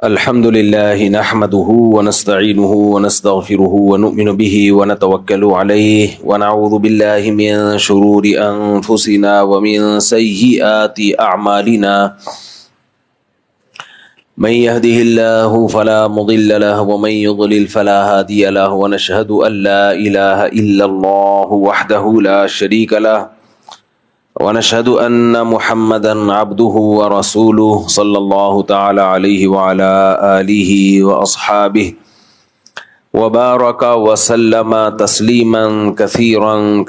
الحمد لله نحمده ونستعينه ونستغفره ونؤمن به ونتوكل عليه ونعوذ بالله من شرور أنفسنا ومن سيئات أعمالنا من يهده الله فلا مضل له ومن يضلل فلا هادي له ونشهد أن لا إله إلا الله وحده لا شريك له ونشهد أن محمدا عبده ورسوله صلى الله تعالى عليه وعلى آله وأصحابه وبارك وسلم تسليما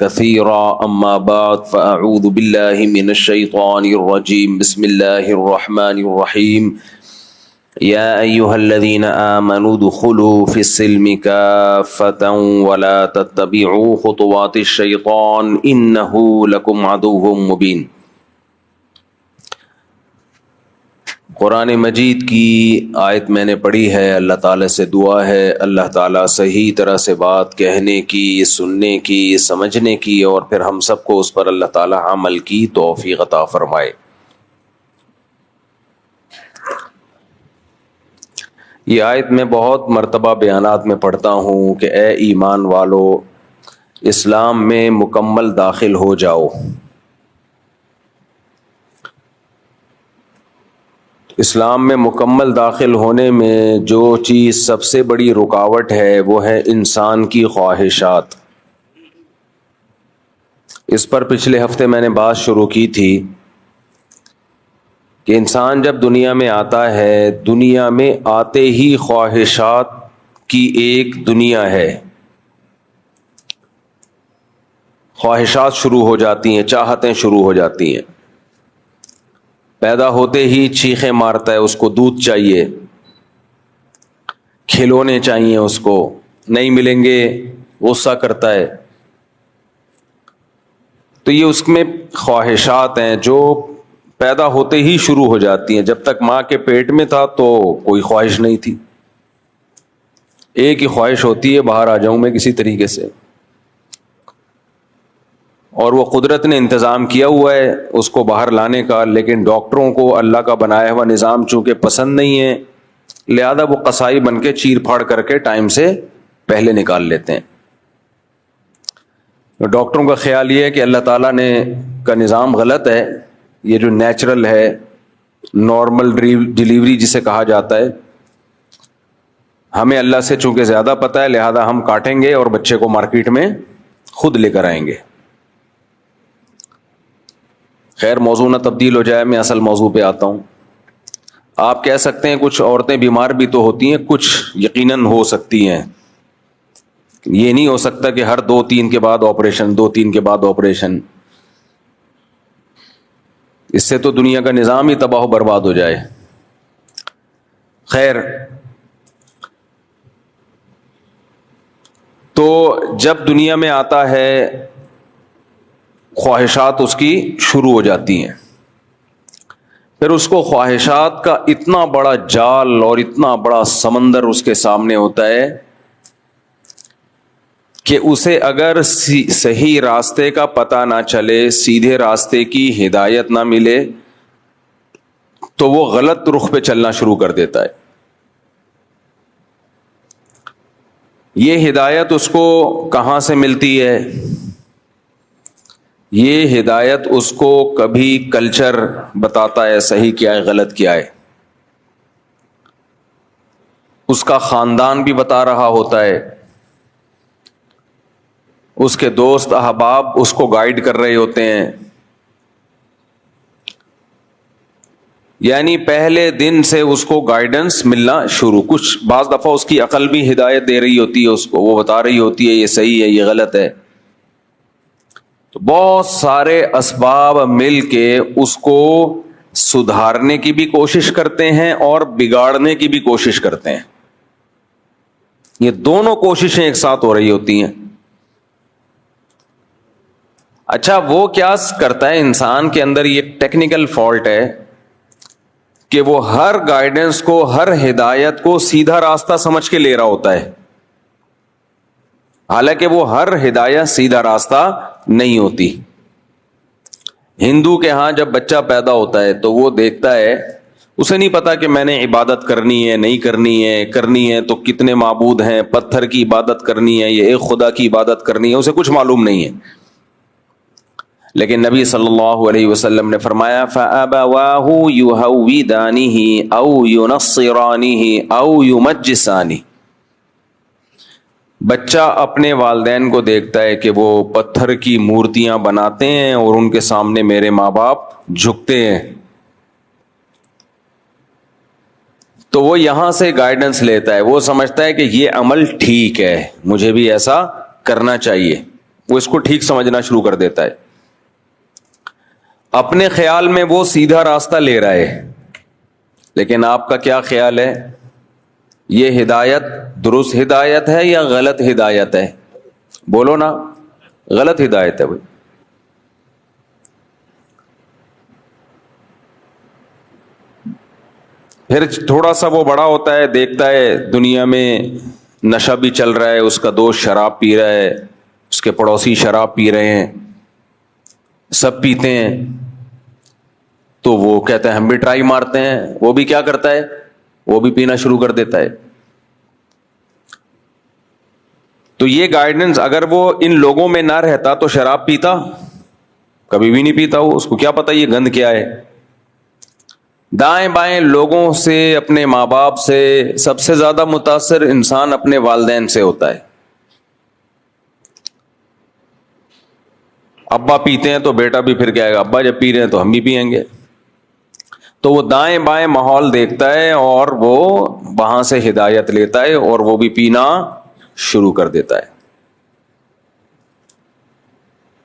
كثيرا أما بعد فأعوذ بالله من الشيطان الرجيم بسم الله الرحمن الرحيم يا أيها الذين آمنوا ادخلوا في السلم كافة ولا تتبعوا خطوات الشيطان إنه لكم عدو مبين۔ قرآن مجید کی آیت میں نے پڑھی ہے، اللہ تعالیٰ سے دعا ہے اللہ تعالیٰ صحیح طرح سے بات کہنے کی، سننے کی، سمجھنے کی اور پھر ہم سب کو اس پر اللہ تعالیٰ عمل کی توفیق عطا فرمائے۔ یہ آیت میں بہت مرتبہ بیانات میں پڑھتا ہوں کہ اے ایمان والو، اسلام میں مکمل داخل ہو جاؤ۔ اسلام میں مکمل داخل ہونے میں جو چیز سب سے بڑی رکاوٹ ہے وہ ہے انسان کی خواہشات۔ اس پر پچھلے ہفتے میں نے بات شروع کی تھی کہ انسان جب دنیا میں آتا ہے، دنیا میں آتے ہی خواہشات کی ایک دنیا ہے، خواہشات شروع ہو جاتی ہیں، چاہتیں شروع ہو جاتی ہیں۔ پیدا ہوتے ہی چیخیں مارتا ہے، اس کو دودھ چاہیے، کھلونے چاہیے، اس کو نہیں ملیں گے غصہ کرتا ہے۔ تو یہ اس میں خواہشات ہیں جو پیدا ہوتے ہی شروع ہو جاتی ہیں۔ جب تک ماں کے پیٹ میں تھا تو کوئی خواہش نہیں تھی، ایک ہی خواہش ہوتی ہے باہر آ جاؤں میں کسی طریقے سے، اور وہ قدرت نے انتظام کیا ہوا ہے اس کو باہر لانے کا، لیکن ڈاکٹروں کو اللہ کا بنایا ہوا نظام چونکہ پسند نہیں ہے، لہذا وہ قصائی بن کے چیر پھاڑ کر کے ٹائم سے پہلے نکال لیتے ہیں۔ ڈاکٹروں کا خیال یہ ہے کہ اللہ تعالیٰ نے کا نظام غلط ہے، یہ جو نیچرل ہے، نارمل ڈیلیوری جسے کہا جاتا ہے، ہمیں اللہ سے چونکہ زیادہ پتہ ہے لہذا ہم کاٹیں گے اور بچے کو مارکیٹ میں خود لے کر آئیں گے۔ خیر موضوع نہ تبدیل ہو جائے، میں اصل موضوع پہ آتا ہوں۔ آپ کہہ سکتے ہیں کچھ عورتیں بیمار بھی تو ہوتی ہیں، کچھ یقیناً ہو سکتی ہیں، یہ نہیں ہو سکتا کہ ہر 2-3 کے بعد آپریشن، 2-3 کے بعد آپریشن، اس سے تو دنیا کا نظام ہی تباہ و برباد ہو جائے۔ خیر، تو جب دنیا میں آتا ہے خواہشات اس کی شروع ہو جاتی ہیں، پھر اس کو خواہشات کا اتنا بڑا جال اور اتنا بڑا سمندر اس کے سامنے ہوتا ہے کہ اسے اگر صحیح راستے کا پتہ نہ چلے، سیدھے راستے کی ہدایت نہ ملے تو وہ غلط رخ پہ چلنا شروع کر دیتا ہے۔ یہ ہدایت اس کو کہاں سے ملتی ہے؟ یہ ہدایت اس کو کبھی کلچر بتاتا ہے صحیح کیا ہے غلط کیا ہے، اس کا خاندان بھی بتا رہا ہوتا ہے، اس کے دوست احباب اس کو گائیڈ کر رہے ہوتے ہیں، یعنی پہلے دن سے اس کو گائیڈنس ملنا شروع، کچھ بعض دفعہ اس کی عقل بھی ہدایت دے رہی ہوتی ہے اس کو، وہ بتا رہی ہوتی ہے یہ صحیح ہے یہ غلط ہے۔ تو بہت سارے اسباب مل کے اس کو سدھارنے کی بھی کوشش کرتے ہیں اور بگاڑنے کی بھی کوشش کرتے ہیں، یہ دونوں کوششیں ایک ساتھ ہو رہی ہوتی ہیں۔ اچھا، وہ کیا کرتا ہے انسان کے اندر، یہ ٹیکنیکل فالٹ ہے کہ وہ ہر گائیڈنس کو، ہر ہدایت کو سیدھا راستہ سمجھ کے لے رہا ہوتا ہے، حالانکہ وہ ہر ہدایت سیدھا راستہ نہیں ہوتی۔ ہندو کے ہاں جب بچہ پیدا ہوتا ہے تو وہ دیکھتا ہے اسے نہیں پتا کہ میں نے عبادت کرنی ہے نہیں کرنی ہے تو کتنے معبود ہیں، پتھر کی عبادت کرنی ہے یا ایک خدا کی عبادت کرنی ہے، اسے کچھ معلوم نہیں ہے. لیکن نبی صلی اللہ علیہ وسلم نے فرمایا فَأَبَوَاهُ يُهَوِّدَانِهِ أَوْ يُنَصِّرَانِهِ أَوْ يُمَجِّسَانِهِ. بچہ اپنے والدین کو دیکھتا ہے کہ وہ پتھر کی مورتیاں بناتے ہیں اور ان کے سامنے میرے ماں باپ جھکتے ہیں، تو وہ یہاں سے گائیڈنس لیتا ہے، وہ سمجھتا ہے کہ یہ عمل ٹھیک ہے، مجھے بھی ایسا کرنا چاہیے، وہ اس کو ٹھیک سمجھنا شروع کر دیتا ہے. اپنے خیال میں وہ سیدھا راستہ لے رہا ہے، لیکن آپ کا کیا خیال ہے؟ یہ ہدایت درست ہدایت ہے یا غلط ہدایت ہے؟ بولو نا. غلط ہدایت ہے بھائی. پھر تھوڑا سا وہ بڑا ہوتا ہے، دیکھتا ہے دنیا میں نشہ بھی چل رہا ہے، اس کا دوست شراب پی رہا ہے، اس کے پڑوسی شراب پی رہے ہیں، سب پیتے ہیں، تو وہ کہتا ہے ہم بھی ٹرائی مارتے ہیں. وہ بھی کیا کرتا ہے؟ وہ بھی پینا شروع کر دیتا ہے. تو یہ گائیڈنس اگر وہ ان لوگوں میں نہ رہتا تو شراب پیتا؟ کبھی بھی نہیں پیتا. وہ اس کو کیا پتا یہ گند کیا ہے. دائیں بائیں لوگوں سے، اپنے ماں باپ سے سب سے زیادہ متاثر انسان اپنے والدین سے ہوتا ہے. ابا پیتے ہیں تو بیٹا بھی پھر کہے گا ابا جب پی رہے ہیں تو ہم بھی پیئیں گے. تو وہ دائیں بائیں ماحول دیکھتا ہے اور وہ وہاں سے ہدایت لیتا ہے اور وہ بھی پینا شروع کر دیتا ہے.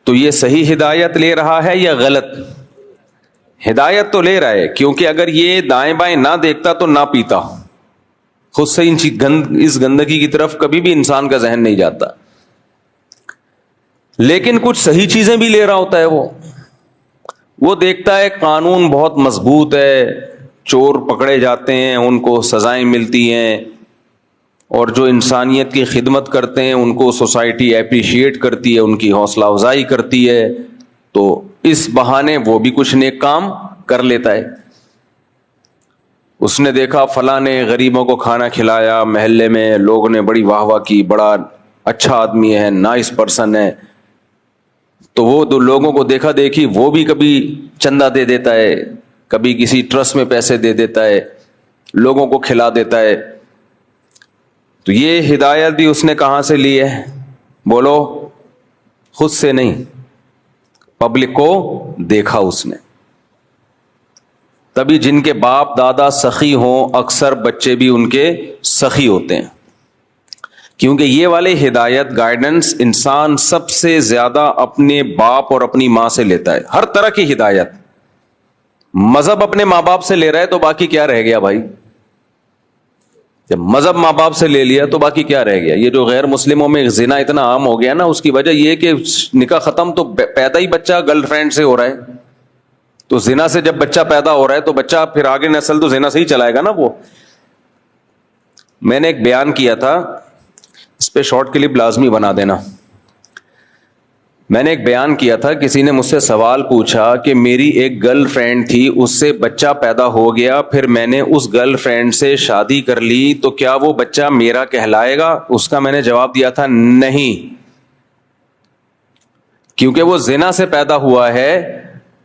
تو یہ صحیح ہدایت لے رہا ہے یا غلط؟ ہدایت تو لے رہا ہے، کیونکہ اگر یہ دائیں بائیں نہ دیکھتا تو نہ پیتا. خود سے اس گندگی کی طرف کبھی بھی انسان کا ذہن نہیں جاتا. لیکن کچھ صحیح چیزیں بھی لے رہا ہوتا ہے. وہ دیکھتا ہے قانون بہت مضبوط ہے، چور پکڑے جاتے ہیں، ان کو سزائیں ملتی ہیں، اور جو انسانیت کی خدمت کرتے ہیں ان کو سوسائٹی اپریشیٹ کرتی ہے، ان کی حوصلہ افزائی کرتی ہے. تو اس بہانے وہ بھی کچھ نیک کام کر لیتا ہے. اس نے دیکھا فلاں نے غریبوں کو کھانا کھلایا، محلے میں لوگوں نے بڑی واہ واہ کی، بڑا اچھا آدمی ہے، نائس پرسن ہے. تو وہ دو لوگوں کو دیکھا دیکھی وہ بھی کبھی چندہ دے دیتا ہے، کبھی کسی ٹرسٹ میں پیسے دے دیتا ہے، لوگوں کو کھلا دیتا ہے. تو یہ ہدایت بھی اس نے کہاں سے لی ہے؟ بولو. خود سے نہیں، پبلک کو دیکھا اس نے. تبھی جن کے باپ دادا سخی ہوں اکثر بچے بھی ان کے سخی ہوتے ہیں، کیونکہ یہ والے ہدایت گائیڈنس انسان سب سے زیادہ اپنے باپ اور اپنی ماں سے لیتا ہے. ہر طرح کی ہدایت. مذہب اپنے ماں باپ سے لے رہا ہے تو باقی کیا رہ گیا بھائی؟ جب مذہب ماں باپ سے لے لیا تو باقی کیا رہ گیا؟ یہ جو غیر مسلموں میں زنا اتنا عام ہو گیا نا، اس کی وجہ یہ کہ نکاح ختم تو پیدا ہی بچہ گرل فرینڈ سے ہو رہا ہے. تو زنا سے جب بچہ پیدا ہو رہا ہے تو بچہ پھر آگے نسل تو زنا سے ہی چلائے گا نا. وہ میں نے ایک بیان کیا تھا، اس پہ شارٹ کلپ لازمی بنا دینا. میں نے ایک بیان کیا تھا، کسی نے مجھ سے سوال پوچھا کہ میری ایک گرل فرینڈ تھی، اس سے بچہ پیدا ہو گیا، پھر میں نے اس گرل فرینڈ سے شادی کر لی، تو کیا وہ بچہ میرا کہلائے گا؟ اس کا میں نے جواب دیا تھا نہیں، کیونکہ وہ زنا سے پیدا ہوا ہے،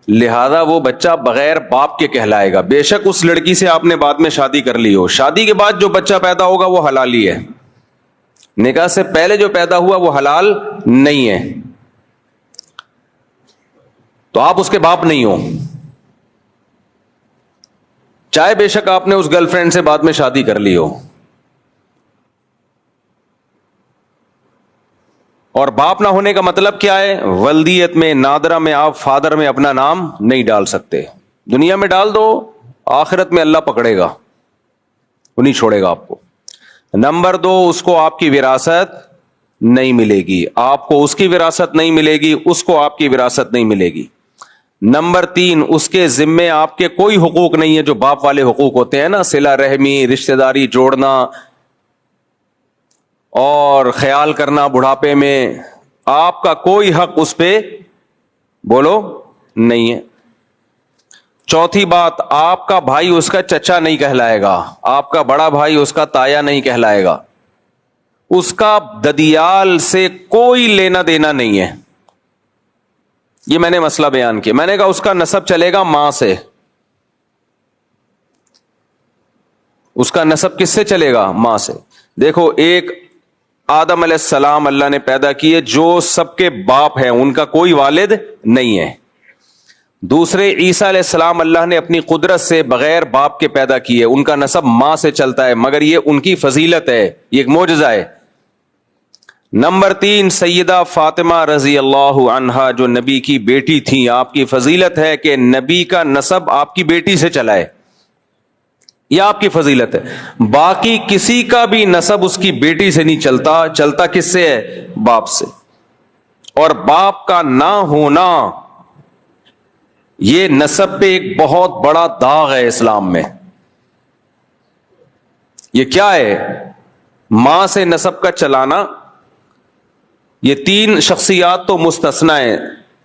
لہذا وہ بچہ بغیر باپ کے کہلائے گا. بے شک اس لڑکی سے آپ نے بعد میں شادی کر لی ہو، شادی کے بعد جو بچہ پیدا ہوگا وہ حلالی ہے، نکاح سے پہلے جو پیدا ہوا وہ حلال نہیں ہے. تو آپ اس کے باپ نہیں ہو، چاہے بے شک آپ نے اس گرل فرینڈ سے بعد میں شادی کر لی ہو. اور باپ نہ ہونے کا مطلب کیا ہے؟ ولدیت میں نادرہ میں آپ فادر میں اپنا نام نہیں ڈال سکتے. دنیا میں ڈال دو، آخرت میں اللہ پکڑے گا، وہ نہیں چھوڑے گا آپ کو. نمبر 2، اس کو آپ کی وراثت نہیں ملے گی، آپ کو اس کی وراثت نہیں ملے گی، اس کو آپ کی وراثت نہیں ملے گی. نمبر 3، اس کے ذمے آپ کے کوئی حقوق نہیں ہے جو باپ والے حقوق ہوتے ہیں نا، صلہ رحمی، رشتہ داری جوڑنا اور خیال کرنا بڑھاپے میں، آپ کا کوئی حق اس پہ بولو نہیں ہے. چوتھی بات، آپ کا بھائی اس کا چچا نہیں کہلائے گا، آپ کا بڑا بھائی اس کا تایا نہیں کہلائے گا، اس کا ددیال سے کوئی لینا دینا نہیں ہے. یہ میں نے مسئلہ بیان کیا. میں نے کہا اس کا نسب چلے گا ماں سے. اس کا نسب کس سے چلے گا؟ ماں سے. دیکھو، ایک آدم علیہ السلام اللہ نے پیدا کیے جو سب کے باپ ہیں، ان کا کوئی والد نہیں ہے. دوسرے عیسیٰ علیہ السلام اللہ نے اپنی قدرت سے بغیر باپ کے پیدا کیے، ان کا نسب ماں سے چلتا ہے، مگر یہ ان کی فضیلت ہے، یہ ایک معجزہ ہے. نمبر 3، سیدہ فاطمہ رضی اللہ عنہا جو نبی کی بیٹی تھی، آپ کی فضیلت ہے کہ نبی کا نسب آپ کی بیٹی سے چلا ہے، یہ آپ کی فضیلت ہے. باقی کسی کا بھی نسب اس کی بیٹی سے نہیں چلتا، چلتا کس سے ہے؟ باپ سے. اور باپ کا نہ ہونا یہ نسب پہ ایک بہت بڑا داغ ہے اسلام میں. یہ کیا ہے؟ ماں سے نسب کا چلانا. یہ 3 شخصیات تو مستثنا ہیں،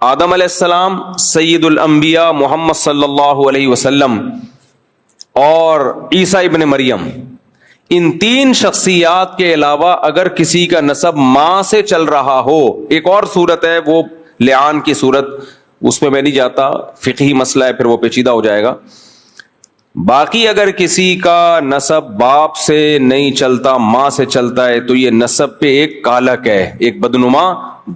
آدم علیہ السلام، سید الانبیاء محمد صلی اللہ علیہ وسلم اور عیسیٰ ابن مریم. ان 3 شخصیات کے علاوہ اگر کسی کا نسب ماں سے چل رہا ہو، ایک اور صورت ہے وہ لعان کی صورت، اس میں نہیں جاتا، فقہی مسئلہ ہے، پھر وہ پیچیدہ ہو جائے گا. باقی اگر کسی کا نسب باپ سے نہیں چلتا، ماں سے چلتا ہے، تو یہ نسب پہ ایک کالک ہے، ایک بدنما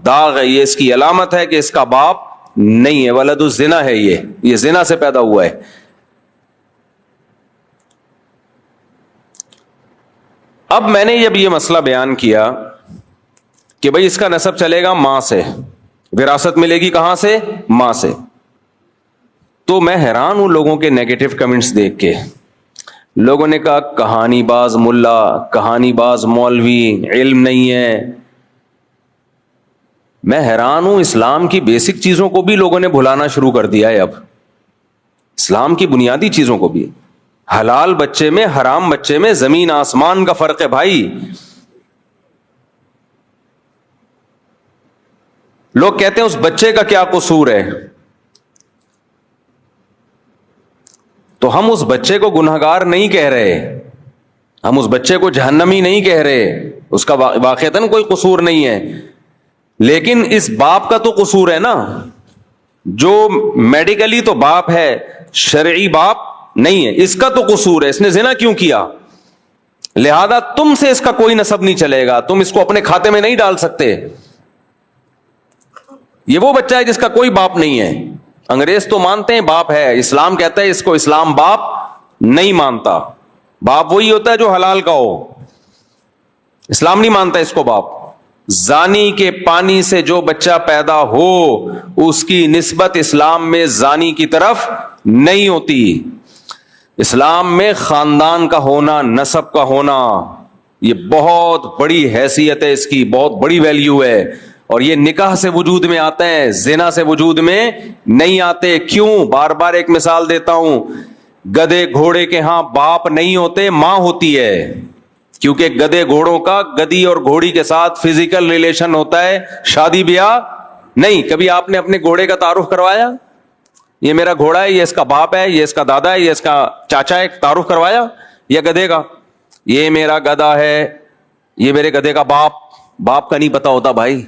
داغ ہے. یہ اس کی علامت ہے کہ اس کا باپ نہیں ہے، ولد الزنا ہے، یہ زنا سے پیدا ہوا ہے. اب میں نے جب یہ مسئلہ بیان کیا کہ بھئی اس کا نسب چلے گا ماں سے، وراثت ملے گی کہاں سے؟ ماں سے، تو میں حیران ہوں لوگوں کے نیگیٹو کمنٹس دیکھ کے. لوگوں نے کہا کہانی باز ملا، کہانی باز مولوی، علم نہیں ہے. میں حیران ہوں، اسلام کی بیسک چیزوں کو بھی لوگوں نے بھلانا شروع کر دیا ہے. اب اسلام کی بنیادی چیزوں کو بھی، حلال بچے میں حرام بچے میں زمین آسمان کا فرق ہے بھائی. لوگ کہتے ہیں اس بچے کا کیا قصور ہے، تو ہم اس بچے کو گنہگار نہیں کہہ رہے، ہم اس بچے کو جہنمی نہیں کہہ رہے، اس کا واقعتاً کوئی قصور نہیں ہے. لیکن اس باپ کا تو قصور ہے نا، جو میڈیکلی تو باپ ہے، شرعی باپ نہیں ہے، اس کا تو قصور ہے، اس نے زنا کیوں کیا. لہذا تم سے اس کا کوئی نسب نہیں چلے گا، تم اس کو اپنے کھاتے میں نہیں ڈال سکتے. یہ وہ بچہ ہے جس کا کوئی باپ نہیں ہے. انگریز تو مانتے ہیں باپ ہے، اسلام کہتا ہے اس کو اسلام باپ نہیں مانتا. باپ وہی ہوتا ہے جو حلال کا ہو، اسلام نہیں مانتا اس کو باپ. زانی کے پانی سے جو بچہ پیدا ہو اس کی نسبت اسلام میں زانی کی طرف نہیں ہوتی. اسلام میں خاندان کا ہونا، نسب کا ہونا، یہ بہت بڑی حیثیت ہے، اس کی بہت بڑی ویلیو ہے. اور یہ نکاح سے وجود میں آتے ہیں، زنا سے وجود میں نہیں آتے. کیوں؟ بار بار ایک مثال دیتا ہوں، گدھے گھوڑے کے ہاں باپ نہیں ہوتے، ماں ہوتی ہے. کیونکہ گدھے گھوڑوں کا گدھی اور گھوڑی کے ساتھ فزیکل ریلیشن ہوتا ہے، شادی بیاہ نہیں. کبھی آپ نے اپنے گھوڑے کا تعارف کروایا؟ یہ میرا گھوڑا ہے، یہ اس کا باپ ہے، یہ اس کا دادا ہے، یہ اس کا چاچا ہے، تعارف کروایا؟ یا گدھے کا یہ میرا گدھا ہے، یہ میرے گدھے کا باپ کا نہیں پتا ہوتا بھائی.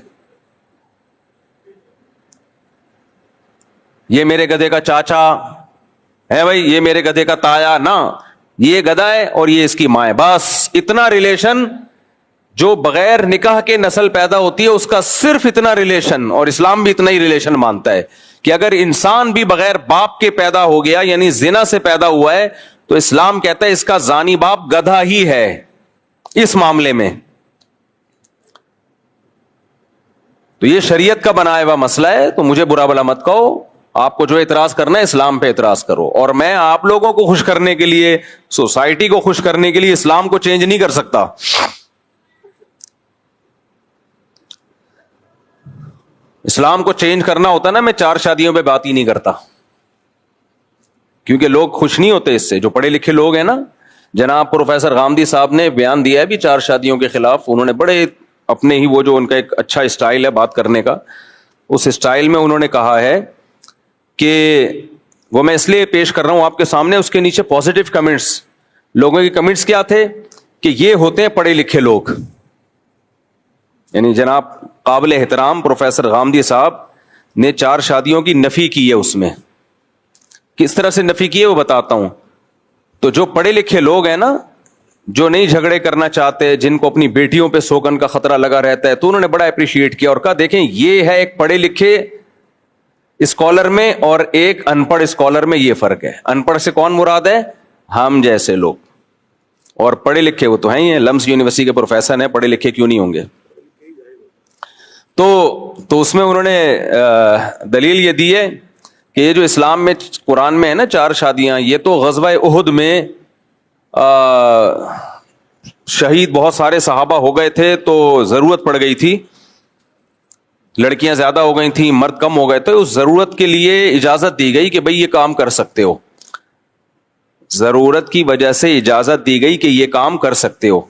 یہ میرے گدھے کا چاچا ہے بھائی، یہ میرے گدھے کا تایا نا، یہ گدھا ہے اور یہ اس کی ماں ہے، بس اتنا ریلیشن جو بغیر نکاح کے نسل پیدا ہوتی ہے اس کا صرف اتنا ریلیشن. اور اسلام بھی اتنا ہی ریلیشن مانتا ہے کہ اگر انسان بھی بغیر باپ کے پیدا ہو گیا، یعنی زنا سے پیدا ہوا ہے، تو اسلام کہتا ہے اس کا زانی باپ گدھا ہی ہے اس معاملے میں. تو یہ شریعت کا بنایا ہوا مسئلہ ہے، تو مجھے برا بھلا مت کہو. آپ کو جو اعتراض کرنا ہے اسلام پہ اعتراض کرو، اور میں آپ لوگوں کو خوش کرنے کے لیے، سوسائٹی کو خوش کرنے کے لیے اسلام کو چینج نہیں کر سکتا. اسلام کو چینج کرنا ہوتا نا، میں 4 شادیوں پہ بات ہی نہیں کرتا، کیونکہ لوگ خوش نہیں ہوتے اس سے. جو پڑھے لکھے لوگ ہیں نا، جناب پروفیسر غامدی صاحب نے بیان دیا ہے بھی 4 شادیوں کے خلاف. انہوں نے بڑے اپنے ہی وہ جو ان کا ایک اچھا اسٹائل ہے بات کرنے کا، اس اسٹائل میں انہوں نے کہا ہے کہ وہ میں اس لیے پیش کر رہا ہوں آپ کے سامنے. اس کے نیچے پازیٹیو کمنٹس, لوگوں کے کمنٹس کیا تھے کہ یہ ہوتے ہیں پڑھے لکھے لوگ. یعنی جناب قابل احترام پروفیسر غامدی صاحب نے 4 شادیوں کی نفی کی ہے. اس میں کس طرح سے نفی کی ہے وہ بتاتا ہوں. تو جو پڑھے لکھے لوگ ہیں نا, جو نہیں جھگڑے کرنا چاہتے, جن کو اپنی بیٹیوں پہ سوگن کا خطرہ لگا رہتا ہے, تو انہوں نے بڑا اپریشیٹ کیا اور کہا دیکھیں یہ ہے ایک پڑھے لکھے اسکالر میں اور ایک ان پڑھ اسکالر میں یہ فرق ہے. ان پڑھ سے کون مراد ہے؟ ہم جیسے لوگ. اور پڑھے لکھے وہ تو ہیں ہی ہیں, لمس یونیورسٹی کے پروفیسر ہیں, پڑھے لکھے کیوں نہیں ہوں گے. تو اس میں انہوں نے دلیل یہ دی ہے کہ یہ جو اسلام میں قرآن میں ہے نا 4 شادیاں, یہ تو غزوہ احد میں شہید بہت سارے صحابہ ہو گئے تھے تو ضرورت پڑ گئی تھی, لڑکیاں زیادہ ہو گئی تھیں, مرد کم ہو گئے تھے. اس ضرورت کے لیے اجازت دی گئی کہ بھئی یہ کام کر سکتے ہو, ضرورت کی وجہ سے اجازت دی گئی کہ یہ کام کر سکتے ہو,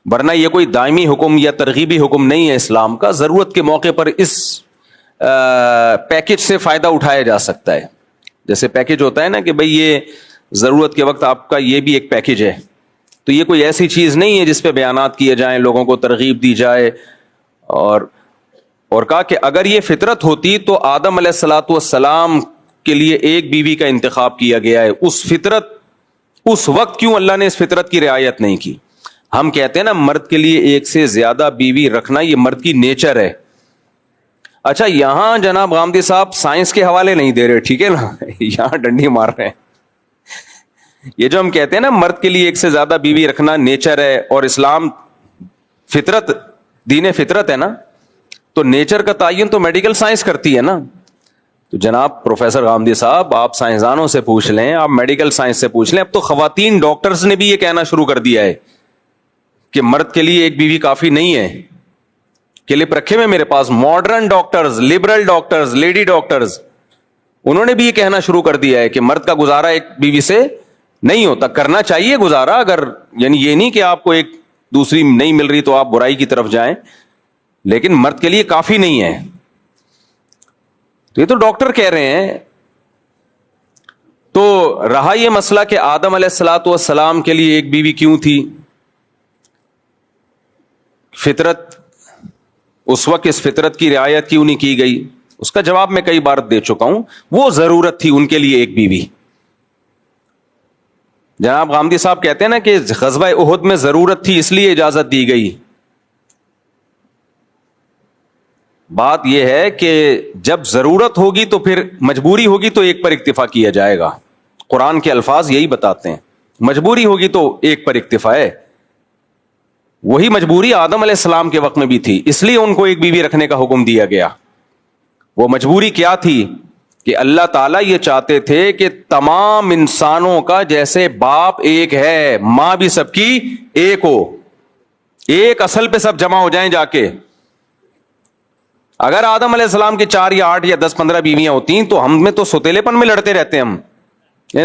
ورنہ یہ کوئی دائمی حکم یا ترغیبی حکم نہیں ہے اسلام کا. ضرورت کے موقع پر اس پیکج سے فائدہ اٹھایا جا سکتا ہے. جیسے پیکج ہوتا ہے نا کہ بھئی یہ ضرورت کے وقت آپ کا یہ بھی ایک پیکج ہے, تو یہ کوئی ایسی چیز نہیں ہے جس پہ بیانات کیے جائیں, لوگوں کو ترغیب دی جائے. اور کہا کہ اگر یہ فطرت ہوتی تو آدم علیہ الصلوۃ والسلام کے لیے ایک بیوی کا انتخاب کیا گیا ہے. اس وقت کیوں اللہ نے اس فطرت کی رعایت نہیں کی؟ ہم کہتے ہیں نا مرد کے لیے ایک سے زیادہ بیوی رکھنا یہ مرد کی نیچر ہے. اچھا یہاں جناب غامدی صاحب سائنس کے حوالے نہیں دے رہے, ٹھیک ہے نا, یہاں ڈنڈی مار رہے ہیں. یہ جو ہم کہتے ہیں نا مرد کے لیے ایک سے زیادہ بیوی رکھنا نیچر ہے اور اسلام فطرت دین فطرت ہے نا, تو نیچر کا تعین تو میڈیکل سائنس کرتی ہے نا. تو جناب پروفیسر غامدی صاحب آپ سائنسدانوں سے پوچھ لیں, آپ میڈیکل سائنس سے پوچھ لیں. اب تو خواتین ڈاکٹرز نے بھی یہ کہنا شروع کر دیا ہے کہ مرد کے لیے ایک بیوی کافی نہیں ہے. کلپ رکھے میں میرے پاس, modern doctors, liberal doctors, lady doctors, انہوں نے بھی یہ کہنا شروع کر دیا ہے کہ مرد کا گزارا ایک بیوی سے نہیں ہوتا. کرنا چاہیے گزارا, اگر یعنی یہ نہیں کہ آپ کو ایک دوسری نہیں مل رہی تو آپ برائی کی طرف جائیں, لیکن مرد کے لیے کافی نہیں ہے. تو یہ تو ڈاکٹر کہہ رہے ہیں. تو رہا یہ مسئلہ کہ آدم علیہ الصلوۃ والسلام کے لیے ایک بیوی کیوں تھی, فطرت اس وقت اس فطرت کی رعایت کیوں نہیں کی گئی, اس کا جواب میں کئی بار دے چکا ہوں. وہ ضرورت تھی ان کے لیے ایک بیوی. جناب غامدی صاحب کہتے ہیں نا کہ غزوہ احد میں ضرورت تھی اس لیے اجازت دی گئی. بات یہ ہے کہ جب ضرورت ہوگی تو پھر مجبوری ہوگی تو ایک پر اکتفا کیا جائے گا. قرآن کے الفاظ یہی بتاتے ہیں, مجبوری ہوگی تو ایک پر اکتفا ہے. وہی مجبوری آدم علیہ السلام کے وقت میں بھی تھی, اس لیے ان کو ایک بیوی رکھنے کا حکم دیا گیا. وہ مجبوری کیا تھی کہ اللہ تعالیٰ یہ چاہتے تھے کہ تمام انسانوں کا جیسے باپ ایک ہے, ماں بھی سب کی ایک ہو, ایک اصل پہ سب جمع ہو جائیں جا کے. اگر آدم علیہ السلام کی 4 یا 8 یا 10 15 بیویاں ہوتی ہیں تو ہم میں تو سوتیلے پن میں لڑتے رہتے ہم,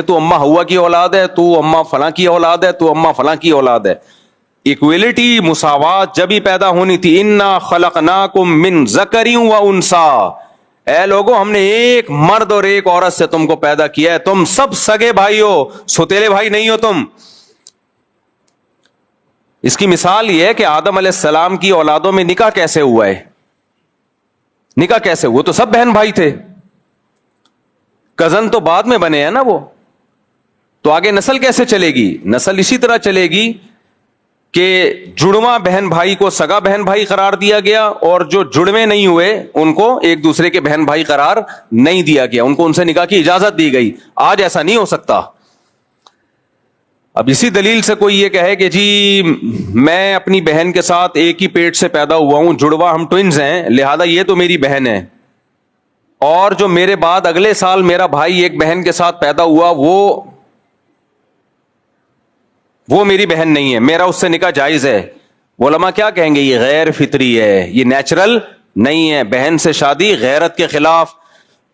تو اما ہوا کی اولاد ہے, تو اما فلاں کی اولاد ہے, تو اما فلاں کی اولاد ہے. ایکویلٹی, مساوات جب ہی پیدا ہونی تھی. انا خلقناکم من ذکر و انثی, اے لوگوں ہم نے ایک مرد اور ایک عورت سے تم کو پیدا کیا ہے, تم سب سگے بھائی ہو, سوتیلے بھائی نہیں ہو تم. اس کی مثال یہ ہے کہ آدم علیہ السلام کی اولادوں میں نکاح کیسے ہوا ہے, نکاح کیسے ہوا, تو سب بہن بھائی تھے. کزن تو بعد میں بنے ہیں نا وہ, تو آگے نسل کیسے چلے گی؟ نسل اسی طرح چلے گی کہ جڑواں بہن بھائی کو سگا بہن بھائی قرار دیا گیا, اور جو جڑوے نہیں ہوئے ان کو ایک دوسرے کے بہن بھائی قرار نہیں دیا گیا, ان کو ان سے نکاح کی اجازت دی گئی. آج ایسا نہیں ہو سکتا. اب اسی دلیل سے کوئی یہ کہے کہ جی میں اپنی بہن کے ساتھ ایک ہی پیٹ سے پیدا ہوا ہوں, جڑواں ہم ٹوئنز ہیں, لہذا یہ تو میری بہن ہے, اور جو میرے بعد اگلے سال میرا بھائی ایک بہن کے ساتھ پیدا ہوا وہ میری بہن نہیں ہے, میرا اس سے نکاح جائز ہے. علماء کیا کہیں گے؟ یہ غیر فطری ہے, یہ نیچرل نہیں ہے, بہن سے شادی غیرت کے خلاف.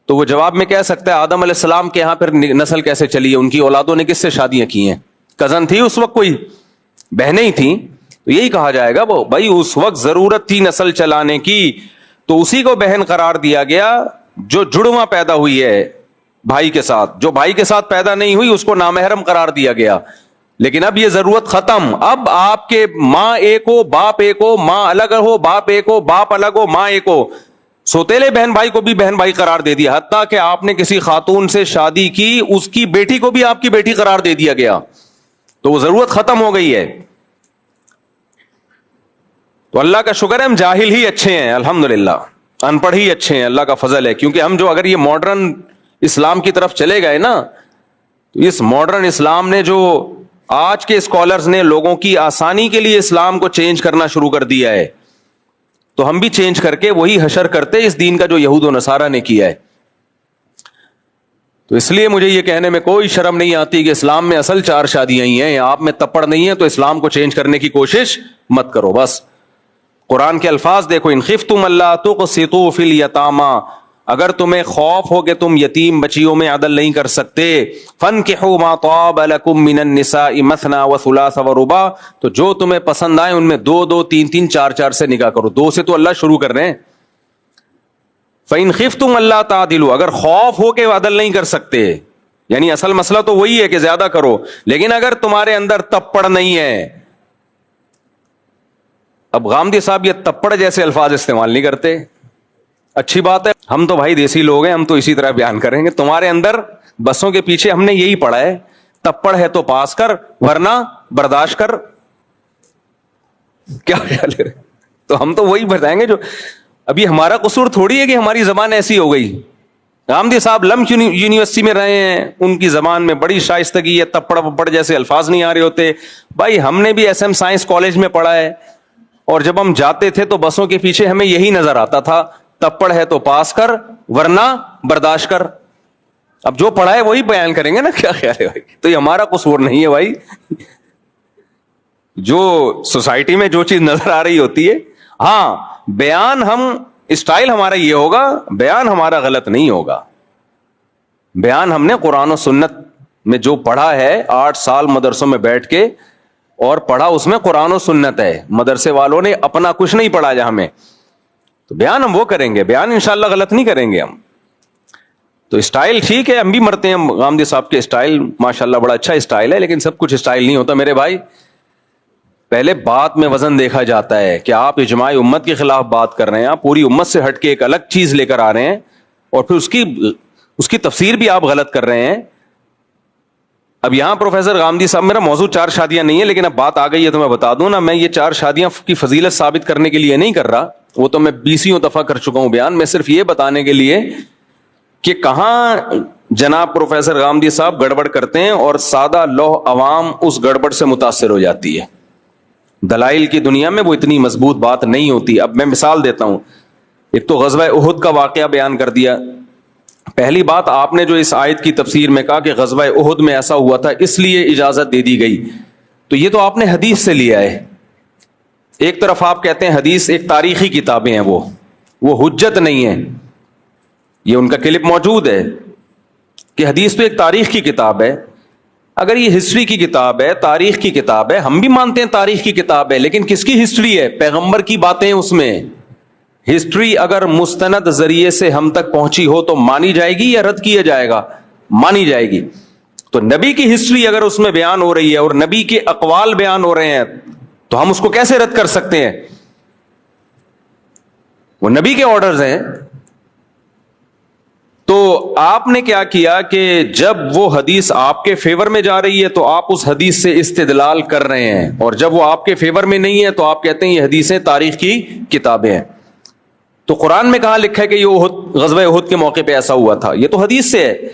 تو وہ جواب میں کہہ سکتا ہے آدم علیہ السلام کے یہاں پھر نسل کیسے چلی ہے, ان کی اولادوں نے کس سے شادیاں کی ہیں؟ کزن تھی اس وقت, کوئی بہنیں ہی تھیں. تو یہی کہا جائے گا وہ بھائی اس وقت ضرورت تھی نسل چلانے کی, تو اسی کو بہن قرار دیا گیا جو جڑواں پیدا ہوئی ہے, بھائی کے ساتھ. جو بھائی کے ساتھ پیدا نہیں ہوئی اس کو نامحرم قرار دیا گیا. لیکن اب یہ ضرورت ختم. اب آپ کے ماں ایک ہو باپ ایک ہو, ماں الگ ہو باپ ایک ہو, باپ الگ ہو ماں ایک ہو, سوتیلے بہن بھائی کو بھی بہن بھائی قرار دے دیا. حتیٰ کہ آپ نے کسی خاتون سے شادی کی, اس کی بیٹی کو بھی آپ کی بیٹی قرار دے دیا گیا. تو وہ ضرورت ختم ہو گئی ہے. تو اللہ کا شکر ہے ہم جاہل ہی اچھے ہیں, الحمدللہ ان پڑھ ہی اچھے ہیں, اللہ کا فضل ہے. کیونکہ ہم جو اگر یہ ماڈرن اسلام کی طرف چلے گئے نا, تو اس ماڈرن اسلام نے جو آج کے اسکالرز نے لوگوں کی آسانی کے لیے اسلام کو چینج کرنا شروع کر دیا ہے, تو ہم بھی چینج کر کے وہی حشر کرتے اس دین کا جو یہود و نصارہ نے کیا ہے. تو اس لیے مجھے یہ کہنے میں کوئی شرم نہیں آتی کہ اسلام میں اصل 4 شادیاں ہی ہیں, آپ میں تپڑ نہیں ہے, تو اسلام کو چینج کرنے کی کوشش مت کرو. بس قرآن کے الفاظ دیکھو, ان خفتم اللہ تقسطوا فی الیتامی, اگر تمہیں خوف ہو کہ تم یتیم بچیوں میں عدل نہیں کر سکتے, فانکحوا ما طاب لکم من النساء مثنی وثلاث ورباع, تو جو تمہیں پسند آئے ان میں 2 2 3 3 4 4 سے نکاح کرو. 2 سے تو اللہ شروع کر رہے ہیں. فإن خفتم اللہ تعدلوا, اگر خوف ہو کہ عدل نہیں کر سکتے, یعنی اصل مسئلہ تو وہی ہے کہ زیادہ کرو, لیکن اگر تمہارے اندر تپڑ نہیں ہے. اب غامدی صاحب یہ تپڑ جیسے الفاظ استعمال نہیں کرتے, اچھی بات ہے, ہم تو بھائی دیسی لوگ ہیں, ہم تو اسی طرح بیان کریں گے. تمہارے اندر بسوں کے پیچھے ہم نے یہی پڑھا ہے, تپڑ ہے تو پاس کر ورنہ برداشت کر. کیا خیال ہے؟ تو ہم تو وہی بتائیں گے جو ابھی ہمارا قصور تھوڑی ہے کہ ہماری زبان ایسی ہو گئی. غامدی صاحب لمک یونیورسٹی میں رہے ہیں, ان کی زبان میں بڑی شائستگی ہے, تپڑ پپڑ جیسے الفاظ نہیں آ رہے ہوتے. بھائی ہم نے بھی SM سائنس کالج میں پڑھا ہے, اور جب ہم جاتے تھے تو بسوں کے پیچھے ہمیں یہی نظر آتا تھا, تپڑ ہے تو پاس کر ورنہ برداشت کر. اب جو پڑھا ہے وہی بیان کریں گے نا, کیا خیال ہے بھائی؟ تو یہ ہمارا قصور نہیں ہے بھائی, جو سوسائٹی میں جو چیز نظر آ رہی ہوتی ہے. ہاں بیان ہم اسٹائل ہمارا یہ ہوگا, بیان ہمارا غلط نہیں ہوگا. بیان ہم نے قرآن و سنت میں جو پڑھا ہے, 8 سال مدرسوں میں بیٹھ کے اور پڑھا, اس میں قرآن و سنت ہے. مدرسے والوں نے اپنا کچھ نہیں پڑھا جہاں میں, تو بیان ہم وہ کریں گے, بیان انشاءاللہ غلط نہیں کریں گے ہم. تو اسٹائل ٹھیک ہے, ہم بھی مرتے ہیں, غامدی صاحب کے اسٹائل ماشاءاللہ بڑا اچھا اسٹائل ہے, لیکن سب کچھ اسٹائل نہیں ہوتا میرے بھائی. پہلے بات میں وزن دیکھا جاتا ہے کہ آپ اجماع امت کے خلاف بات کر رہے ہیں, آپ پوری امت سے ہٹ کے ایک الگ چیز لے کر آ رہے ہیں, اور پھر اس کی تفسیر بھی آپ غلط کر رہے ہیں. اب یہاں پروفیسر غامدی صاحب, میرا موضوع 4 شادیاں نہیں ہے, لیکن اب بات آ گئی ہے تو میں بتا دوں نا, میں یہ 4 شادیاں کی فضیلت ثابت کرنے کے لیے نہیں کر رہا, وہ تو میں 20 دفعہ کر چکا ہوں بیان. میں صرف یہ بتانے کے لیے کہ کہاں جناب پروفیسر غامدی صاحب گڑبڑ کرتے ہیں اور سادہ لوح عوام اس گڑبڑ سے متاثر ہو جاتی ہے. دلائل کی دنیا میں وہ اتنی مضبوط بات نہیں ہوتی. اب میں مثال دیتا ہوں, ایک تو غزوہ احد کا واقعہ بیان کر دیا. پہلی بات, آپ نے جو اس آیت کی تفسیر میں کہا کہ غزوہ احد میں ایسا ہوا تھا اس لیے اجازت دے دی گئی, تو یہ تو آپ نے حدیث سے لیا ہے. ایک طرف آپ کہتے ہیں حدیث ایک تاریخی کتابیں ہیں, وہ حجت نہیں ہے. یہ ان کا کلپ موجود ہے کہ حدیث تو ایک تاریخ کی کتاب ہے. اگر یہ ہسٹری کی کتاب ہے, تاریخ کی کتاب ہے, ہم بھی مانتے ہیں تاریخ کی کتاب ہے, لیکن کس کی ہسٹری ہے؟ پیغمبر کی باتیں اس میں. ہسٹری اگر مستند ذریعے سے ہم تک پہنچی ہو تو مانی جائے گی یا رد کیا جائے گا؟ مانی جائے گی. تو نبی کی ہسٹری اگر اس میں بیان ہو رہی ہے اور نبی کے اقوال بیان ہو رہے ہیں, تو ہم اس کو کیسے رد کر سکتے ہیں؟ وہ نبی کے آرڈرز ہیں. تو آپ نے کیا کیا کہ جب وہ حدیث آپ کے فیور میں جا رہی ہے تو آپ اس حدیث سے استدلال کر رہے ہیں, اور جب وہ آپ کے فیور میں نہیں ہے تو آپ کہتے ہیں یہ حدیثیں تاریخ کی کتابیں ہیں. تو قرآن میں کہاں لکھا ہے کہ یہ غزوہ احد کے موقع پہ ایسا ہوا تھا؟ یہ تو حدیث سے ہے.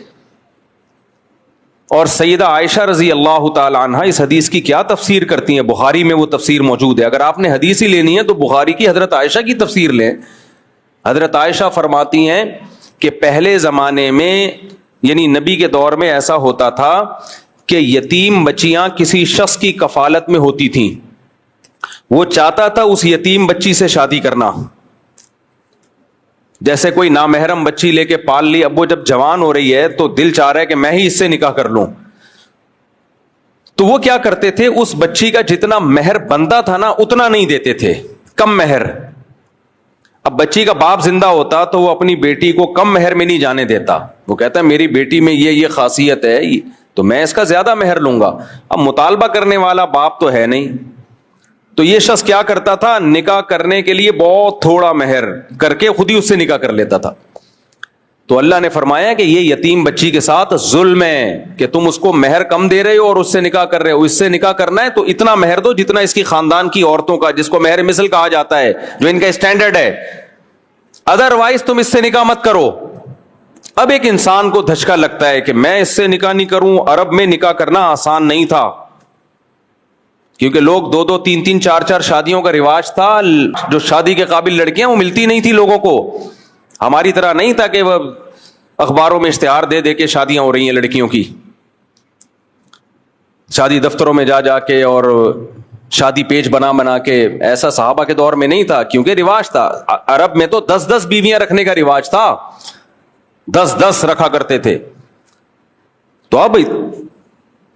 اور سیدہ عائشہ رضی اللہ تعالی عنہ اس حدیث کی کیا تفسیر کرتی ہیں؟ بخاری میں وہ تفسیر موجود ہے. اگر آپ نے حدیث ہی لینی ہے تو بخاری کی حضرت عائشہ کی تفسیر لیں. حضرت عائشہ فرماتی ہیں کہ پہلے زمانے میں, یعنی نبی کے دور میں, ایسا ہوتا تھا کہ یتیم بچیاں کسی شخص کی کفالت میں ہوتی تھیں, وہ چاہتا تھا اس یتیم بچی سے شادی کرنا. جیسے کوئی نامحرم بچی لے کے پال لی, اب وہ جب جوان ہو رہی ہے تو دل چاہ رہا ہے کہ میں ہی اس سے نکاح کر لوں. تو وہ کیا کرتے تھے, اس بچی کا جتنا مہر بنتا تھا نا اتنا نہیں دیتے تھے, کم مہر. اب بچی کا باپ زندہ ہوتا تو وہ اپنی بیٹی کو کم مہر میں نہیں جانے دیتا, وہ کہتا ہے میری بیٹی میں یہ خاصیت ہے تو میں اس کا زیادہ مہر لوں گا. اب مطالبہ کرنے والا باپ تو ہے نہیں, تو یہ شخص کیا کرتا تھا, نکاح کرنے کے لیے بہت تھوڑا مہر کر کے خود ہی اس سے نکاح کر لیتا تھا. تو اللہ نے فرمایا کہ یہ یتیم بچی کے ساتھ ظلم ہے کہ تم اس کو مہر کم دے رہے ہو اور اس سے نکاح کر رہے ہو. اس سے نکاح کرنا ہے تو اتنا مہر دو جتنا اس کی خاندان کی عورتوں کا, جس کو مہر مثل کہا جاتا ہے, جو ان کا اسٹینڈرڈ ہے. ادروائز تم اس سے نکاح مت کرو. اب ایک انسان کو دھچکا لگتا ہے کہ میں اس سے نکاح نہیں کروں. عرب میں نکاح کرنا آسان نہیں تھا, کیونکہ لوگ 2 3 3 4 4 شادیوں کا رواج تھا. جو شادی کے قابل لڑکیاں وہ ملتی نہیں تھی لوگوں کو. ہماری طرح نہیں تھا کہ وہ اخباروں میں اشتہار دے دے کے شادیاں ہو رہی ہیں لڑکیوں کی, شادی دفتروں میں جا کے اور شادی پیج بنا کے. ایسا صحابہ کے دور میں نہیں تھا, کیونکہ رواج تھا. عرب میں تو 10 بیویاں رکھنے کا رواج تھا, 10 رکھا کرتے تھے. تو اب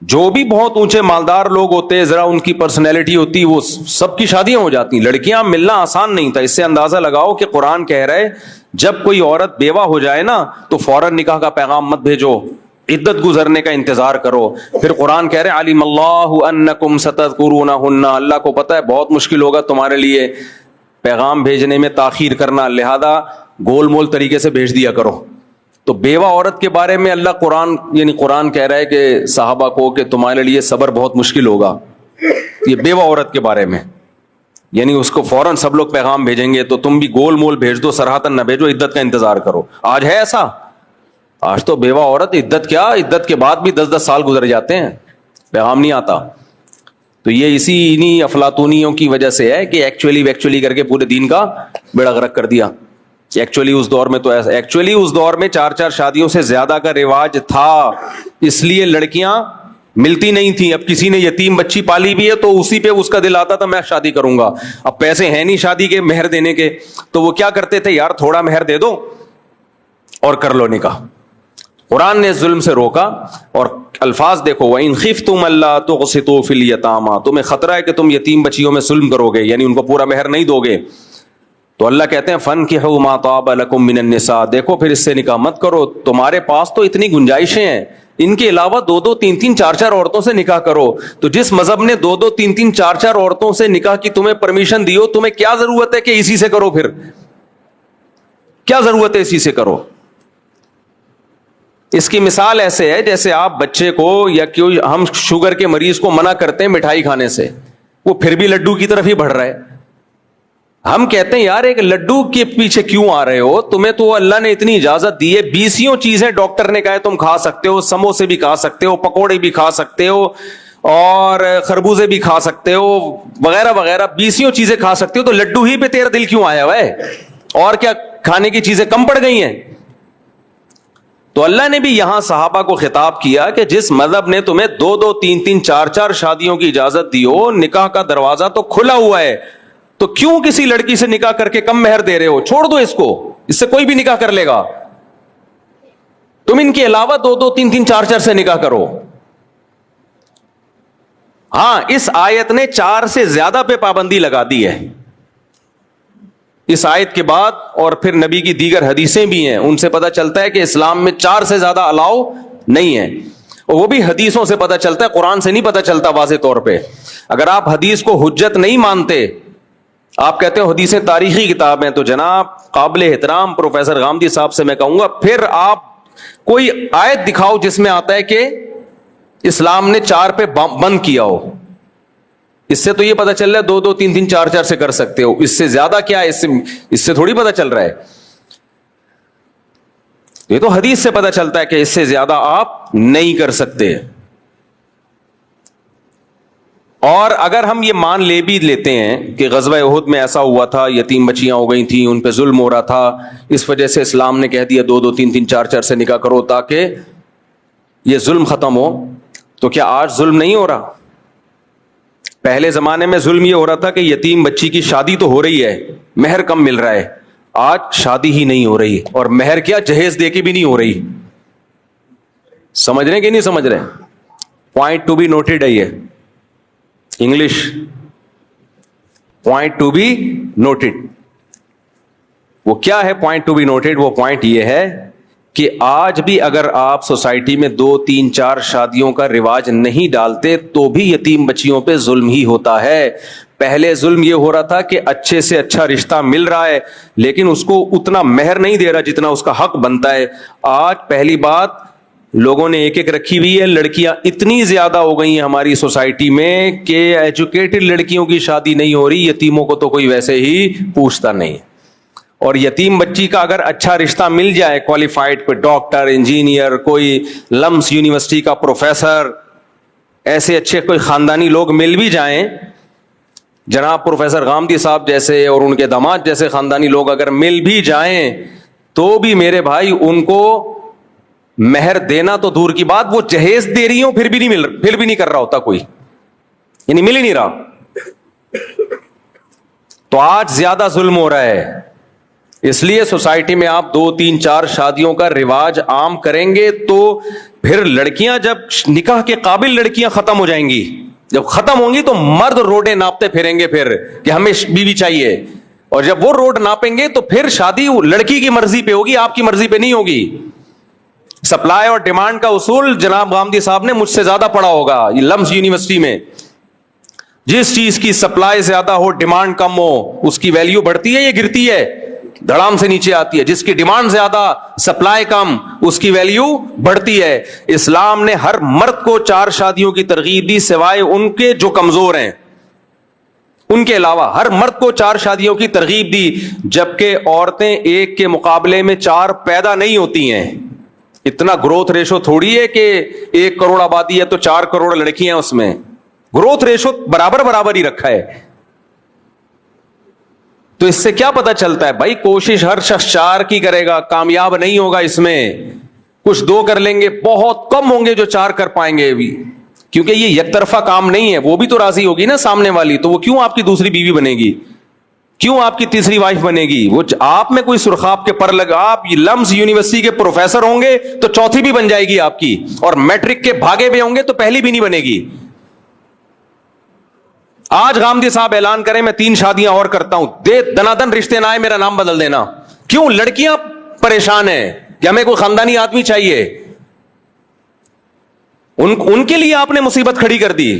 جو بھی بہت اونچے مالدار لوگ ہوتے, ذرا ان کی پرسنالٹی ہوتی, وہ سب کی شادیاں ہو جاتی. لڑکیاں ملنا آسان نہیں تھا. اس سے اندازہ لگاؤ کہ قرآن کہہ رہے جب کوئی عورت بیوہ ہو جائے نا تو فوراً نکاح کا پیغام مت بھیجو, عدت گزرنے کا انتظار کرو. پھر قرآن کہہ رہے علیم اللہ انکم ستذکرونہن, اللہ کو پتہ ہے بہت مشکل ہوگا تمہارے لیے پیغام بھیجنے میں تاخیر کرنا, لہذا گول مول طریقے سے بھیج دیا کرو. تو بیوہ عورت کے بارے میں اللہ قرآن کہہ رہا ہے کہ صحابہ کو کہ تمہارے لیے صبر بہت مشکل ہوگا. یہ بیوہ عورت کے بارے میں, یعنی اس کو فوراً سب لوگ پیغام بھیجیں گے تو تم بھی گول مول بھیج دو, سراہتن نہ بھیجو, عدت کا انتظار کرو. آج ہے ایسا؟ آج تو بیوہ عورت عدت کیا, عدت کے بعد بھی 10 سال گزر جاتے ہیں, پیغام نہیں آتا. تو یہ انہی افلاطونیوں کی وجہ سے ہے کہ ایکچولی کر کے پورے دین کا بیڑا غرق کر دیا. ایکچولی اس دور میں تو ایسا, ایکچولی اس دور میں 4 شادیوں سے زیادہ کا رواج تھا, اس لیے لڑکیاں ملتی نہیں تھیں. اب کسی نے یتیم بچی پالی بھی ہے تو اسی پہ اس کا دل آتا تھا میں شادی کروں گا. اب پیسے ہیں نہیں شادی کے مہر دینے کے, تو وہ کیا کرتے تھے, یار تھوڑا مہر دے دو اور کر لو نکاح. قرآن نے ظلم سے روکا, اور الفاظ دیکھو وَإِنْ خِفْتُمْ أَلَّا تُقْسِطُوا فِي الْيَتَامَى, تمہیں خطرہ ہے کہ تم یتیم بچیوں میں ظلم کرو گے, یعنی ان کو پورا مہر نہیں دو گے. تو اللہ کہتے ہیں فَانْكِحُوا مَا طَابَ لَكُم مِّنَ النِّسَاءِ, دیکھو پھر اس سے نکاح مت کرو, تمہارے پاس تو اتنی گنجائشیں ہیں, ان کے علاوہ 2 3 3 4 4 عورتوں سے نکاح کرو. تو جس مذہب نے 2 3 3 4 4 عورتوں سے نکاح کی تمہیں پرمیشن دی ہو, تمہیں کیا ضرورت ہے کہ اسی سے کرو؟ پھر کیا ضرورت ہے اسی سے کرو؟ اس کی مثال ایسے ہے جیسے آپ بچے کو, یا کوئی ہم شوگر کے مریض کو منع کرتے ہیں مٹھائی کھانے سے, وہ پھر بھی لڈو کی طرف ہی بڑھ رہا ہے. ہم کہتے ہیں یار ایک لڈو کے پیچھے کیوں آ رہے ہو, تمہیں تو اللہ نے اتنی اجازت دی ہے, 20 چیزیں ڈاکٹر نے کہا ہے تم کھا سکتے ہو, سموسے بھی کھا سکتے ہو, پکوڑے بھی کھا سکتے ہو, اور خربوزے بھی کھا سکتے ہو, وغیرہ وغیرہ 20 چیزیں کھا سکتے ہو, تو لڈو ہی پہ تیرا دل کیوں آیا ہوا ہے؟ اور کیا کھانے کی چیزیں کم پڑ گئی ہیں؟ تو اللہ نے بھی یہاں صحابہ کو خطاب کیا کہ جس مذہب نے تمہیں 2 3 3 4 4 شادیوں کی اجازت دی ہو, نکاح کا دروازہ تو کھلا ہوا ہے, تو کیوں کسی لڑکی سے نکاح کر کے کم مہر دے رہے ہو؟ چھوڑ دو اس کو, اس سے کوئی بھی نکاح کر لے گا. تم ان کے علاوہ 2 3 3 4 4 سے نکاح کرو. ہاں اس آیت نے 4 سے زیادہ پہ پابندی لگا دی ہے. اس آیت کے بعد اور پھر نبی کی دیگر حدیثیں بھی ہیں, ان سے پتہ چلتا ہے کہ اسلام میں 4 سے زیادہ الاؤ نہیں ہے, اور وہ بھی حدیثوں سے پتہ چلتا ہے, قرآن سے نہیں پتہ چلتا واضح طور پہ. اگر آپ حدیث کو حجت نہیں مانتے, آپ کہتے ہو حدیثیں تاریخی کتاب ہیں, تو جناب قابل احترام پروفیسر غامدی صاحب سے میں کہوں گا پھر آپ کوئی آیت دکھاؤ جس میں آتا ہے کہ اسلام نے 4 پہ بند کیا ہو. اس سے تو یہ پتہ چل رہا ہے 2 3 3 4 4 سے کر سکتے ہو, اس سے زیادہ کیا ہے, اس سے تھوڑی پتہ چل رہا ہے. یہ تو حدیث سے پتہ چلتا ہے کہ اس سے زیادہ آپ نہیں کر سکتے. اور اگر ہم یہ مان لے بھی لیتے ہیں کہ غزوہ احد میں ایسا ہوا تھا, یتیم بچیاں ہو گئی تھیں, ان پہ ظلم ہو رہا تھا, اس وجہ سے اسلام نے کہہ دیا 2 3 3 4 4 سے نکاح کرو تاکہ یہ ظلم ختم ہو, تو کیا آج ظلم نہیں ہو رہا؟ پہلے زمانے میں ظلم یہ ہو رہا تھا کہ یتیم بچی کی شادی تو ہو رہی ہے, مہر کم مل رہا ہے. آج شادی ہی نہیں ہو رہی, اور مہر کیا جہیز دے کے بھی نہیں ہو رہی. سمجھ رہے ہیں کہ نہیں سمجھ رہے؟ پوائنٹ ٹو بی نوٹڈ ہے یہ English, point to be noted. وہ کیا ہے پوائنٹ ٹو بی نوٹڈ؟ وہ پوائنٹ یہ ہے کہ آج بھی اگر آپ سوسائٹی میں 2 3 4 شادیوں کا رواج نہیں ڈالتے تو بھی یتیم بچیوں پہ ظلم ہی ہوتا ہے. پہلے ظلم یہ ہو رہا تھا کہ اچھے سے اچھا رشتہ مل رہا ہے لیکن اس کو اتنا مہر نہیں دے رہا جتنا اس کا حق بنتا ہے. آج پہلی بات لوگوں نے ایک رکھی ہوئی ہے, لڑکیاں اتنی زیادہ ہو گئی ہیں ہماری سوسائٹی میں کہ ایجوکیٹڈ لڑکیوں کی شادی نہیں ہو رہی, یتیموں کو تو کوئی ویسے ہی پوچھتا نہیں. اور یتیم بچی کا اگر اچھا رشتہ مل جائے, کوالیفائڈ, کوئی ڈاکٹر, انجینئر, کوئی لمس یونیورسٹی کا پروفیسر, ایسے اچھے کوئی خاندانی لوگ مل بھی جائیں, جناب پروفیسر غامدی صاحب جیسے اور ان کے داماد جیسے خاندانی لوگ اگر مل بھی جائیں تو بھی میرے بھائی ان کو مہر دینا تو دور کی بات, وہ جہیز دے رہی ہوں پھر بھی نہیں کر رہا ہوتا کوئی, یعنی مل ہی نہیں رہا. تو آج زیادہ ظلم ہو رہا ہے. اس لیے سوسائٹی میں آپ 2 3 4 شادیوں کا رواج عام کریں گے تو پھر لڑکیاں, جب نکاح کے قابل لڑکیاں ختم ہو جائیں گی, جب ختم ہوں گی تو مرد روڈیں ناپتے پھریں گے پھر کہ ہمیں بیوی چاہیے, اور جب وہ روڈ ناپیں گے تو پھر شادی لڑکی کی مرضی پہ ہوگی, آپ کی مرضی پہ نہیں ہوگی. سپلائی اور ڈیمانڈ کا اصول جناب غامدی صاحب نے مجھ سے زیادہ پڑھا ہوگا لمس یونیورسٹی میں. جس چیز کی سپلائی زیادہ ہو ڈیمانڈ کم ہو اس کی ویلیو بڑھتی ہے یا گرتی ہے؟ دھڑام سے نیچے آتی ہے. جس کی ڈیمانڈ زیادہ سپلائی کم اس کی ویلیو بڑھتی ہے. اسلام نے ہر مرد کو 4 شادیوں کی ترغیب دی سوائے ان کے جو کمزور ہیں, ان کے علاوہ ہر مرد کو 4 شادیوں کی ترغیب دی, جبکہ عورتیں ایک کے مقابلے میں 4 پیدا نہیں ہوتی ہیں. اتنا گروتھ ریشو تھوڑی ہے کہ 1 کروڑ آبادی ہے تو 4 کروڑ لڑکیاں, اس میں گروتھ ریشو برابر ہی رکھا ہے. تو اس سے کیا پتا چلتا ہے بھائی, کوشش ہر شخص 4 کی کرے گا, کامیاب نہیں ہوگا اس میں. کچھ 2 کر لیں گے, بہت کم ہوں گے جو 4 کر پائیں گے بھی, کیونکہ یہ یک طرفہ کام نہیں ہے. وہ بھی تو راضی ہوگی نا سامنے والی, تو وہ کیوں آپ کی دوسری بیوی بنے گی, کیوں آپ کی تیسری وائف بنے گی؟ وہ آپ میں کوئی سرخاب کے پر لگا, آپ لمس یونیورسٹی کے پروفیسر ہوں گے تو چوتھی بھی بن جائے گی آپ کی, اور میٹرک کے بھاگے بھی ہوں گے تو پہلی بھی نہیں بنے گی. آج غامدی صاحب اعلان کریں میں 3 شادیاں اور کرتا ہوں, دے دنادن رشتے نہ آئے میرا نام بدل دینا. کیوں؟ لڑکیاں پریشان ہیں کہ ہمیں کوئی خاندانی آدمی چاہیے. ان کے لیے آپ نے مصیبت کھڑی کر دی.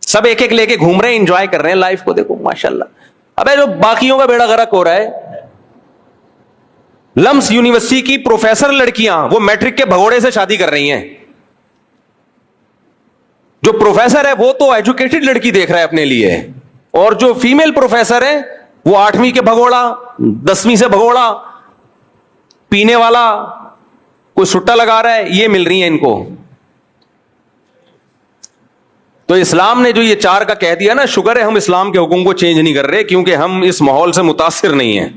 سب ایک لے کے گھوم رہے ہیں, انجوائے کر رہے ہیں لائف کو, دیکھو ماشاءاللہ. ابے جو باقیوں کا بیڑا غرق ہو رہا ہے, لمس یونیورسٹی کی پروفیسر لڑکیاں وہ میٹرک کے بھگوڑے سے شادی کر رہی ہیں. جو پروفیسر ہے وہ تو ایجوکیٹڈ لڑکی دیکھ رہا ہے اپنے لیے, اور جو فیمیل پروفیسر ہے وہ 8ویں کے بھگوڑا, 10ویں سے بھگوڑا, پینے والا, کوئی سٹا لگا رہا ہے, یہ مل رہی ہیں ان کو. تو اسلام نے جو یہ 4 کا کہہ دیا نا, شکر ہے ہم اسلام کے حکم کو چینج نہیں کر رہے, کیونکہ ہم اس ماحول سے متاثر نہیں ہیں.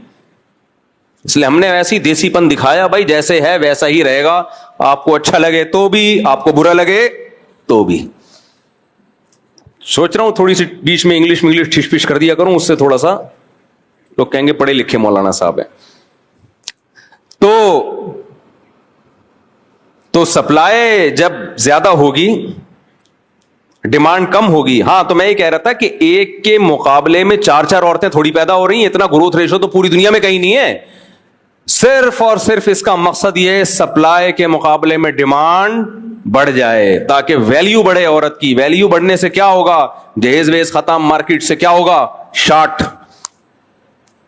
اس لیے ہم نے ایسی دیسی پن دکھایا, بھائی جیسے ہے ویسا ہی رہے گا, آپ کو اچھا لگے تو بھی, آپ کو برا لگے تو بھی. سوچ رہا ہوں تھوڑی سی بیچ میں انگلش ٹھش پش کر دیا کروں, اس سے تھوڑا سا لوگ کہیں گے پڑھے لکھے مولانا صاحب ہیں. تو سپلائی جب زیادہ ہوگی, ڈیمانڈ کم ہوگی. ہاں تو میں یہ کہہ رہا تھا کہ ایک کے مقابلے میں 4 عورتیں تھوڑی پیدا ہو رہی ہیں. اتنا گروتھ ریشو تو پوری دنیا میں کہیں نہیں ہے. صرف اور صرف اس کا مقصد یہ ہے سپلائی کے مقابلے میں ڈیمانڈ بڑھ جائے تاکہ ویلیو بڑھے عورت کی. ویلیو بڑھنے سے کیا ہوگا؟ جہیز ویز ختم, مارکیٹ سے کیا ہوگا؟ شارٹ.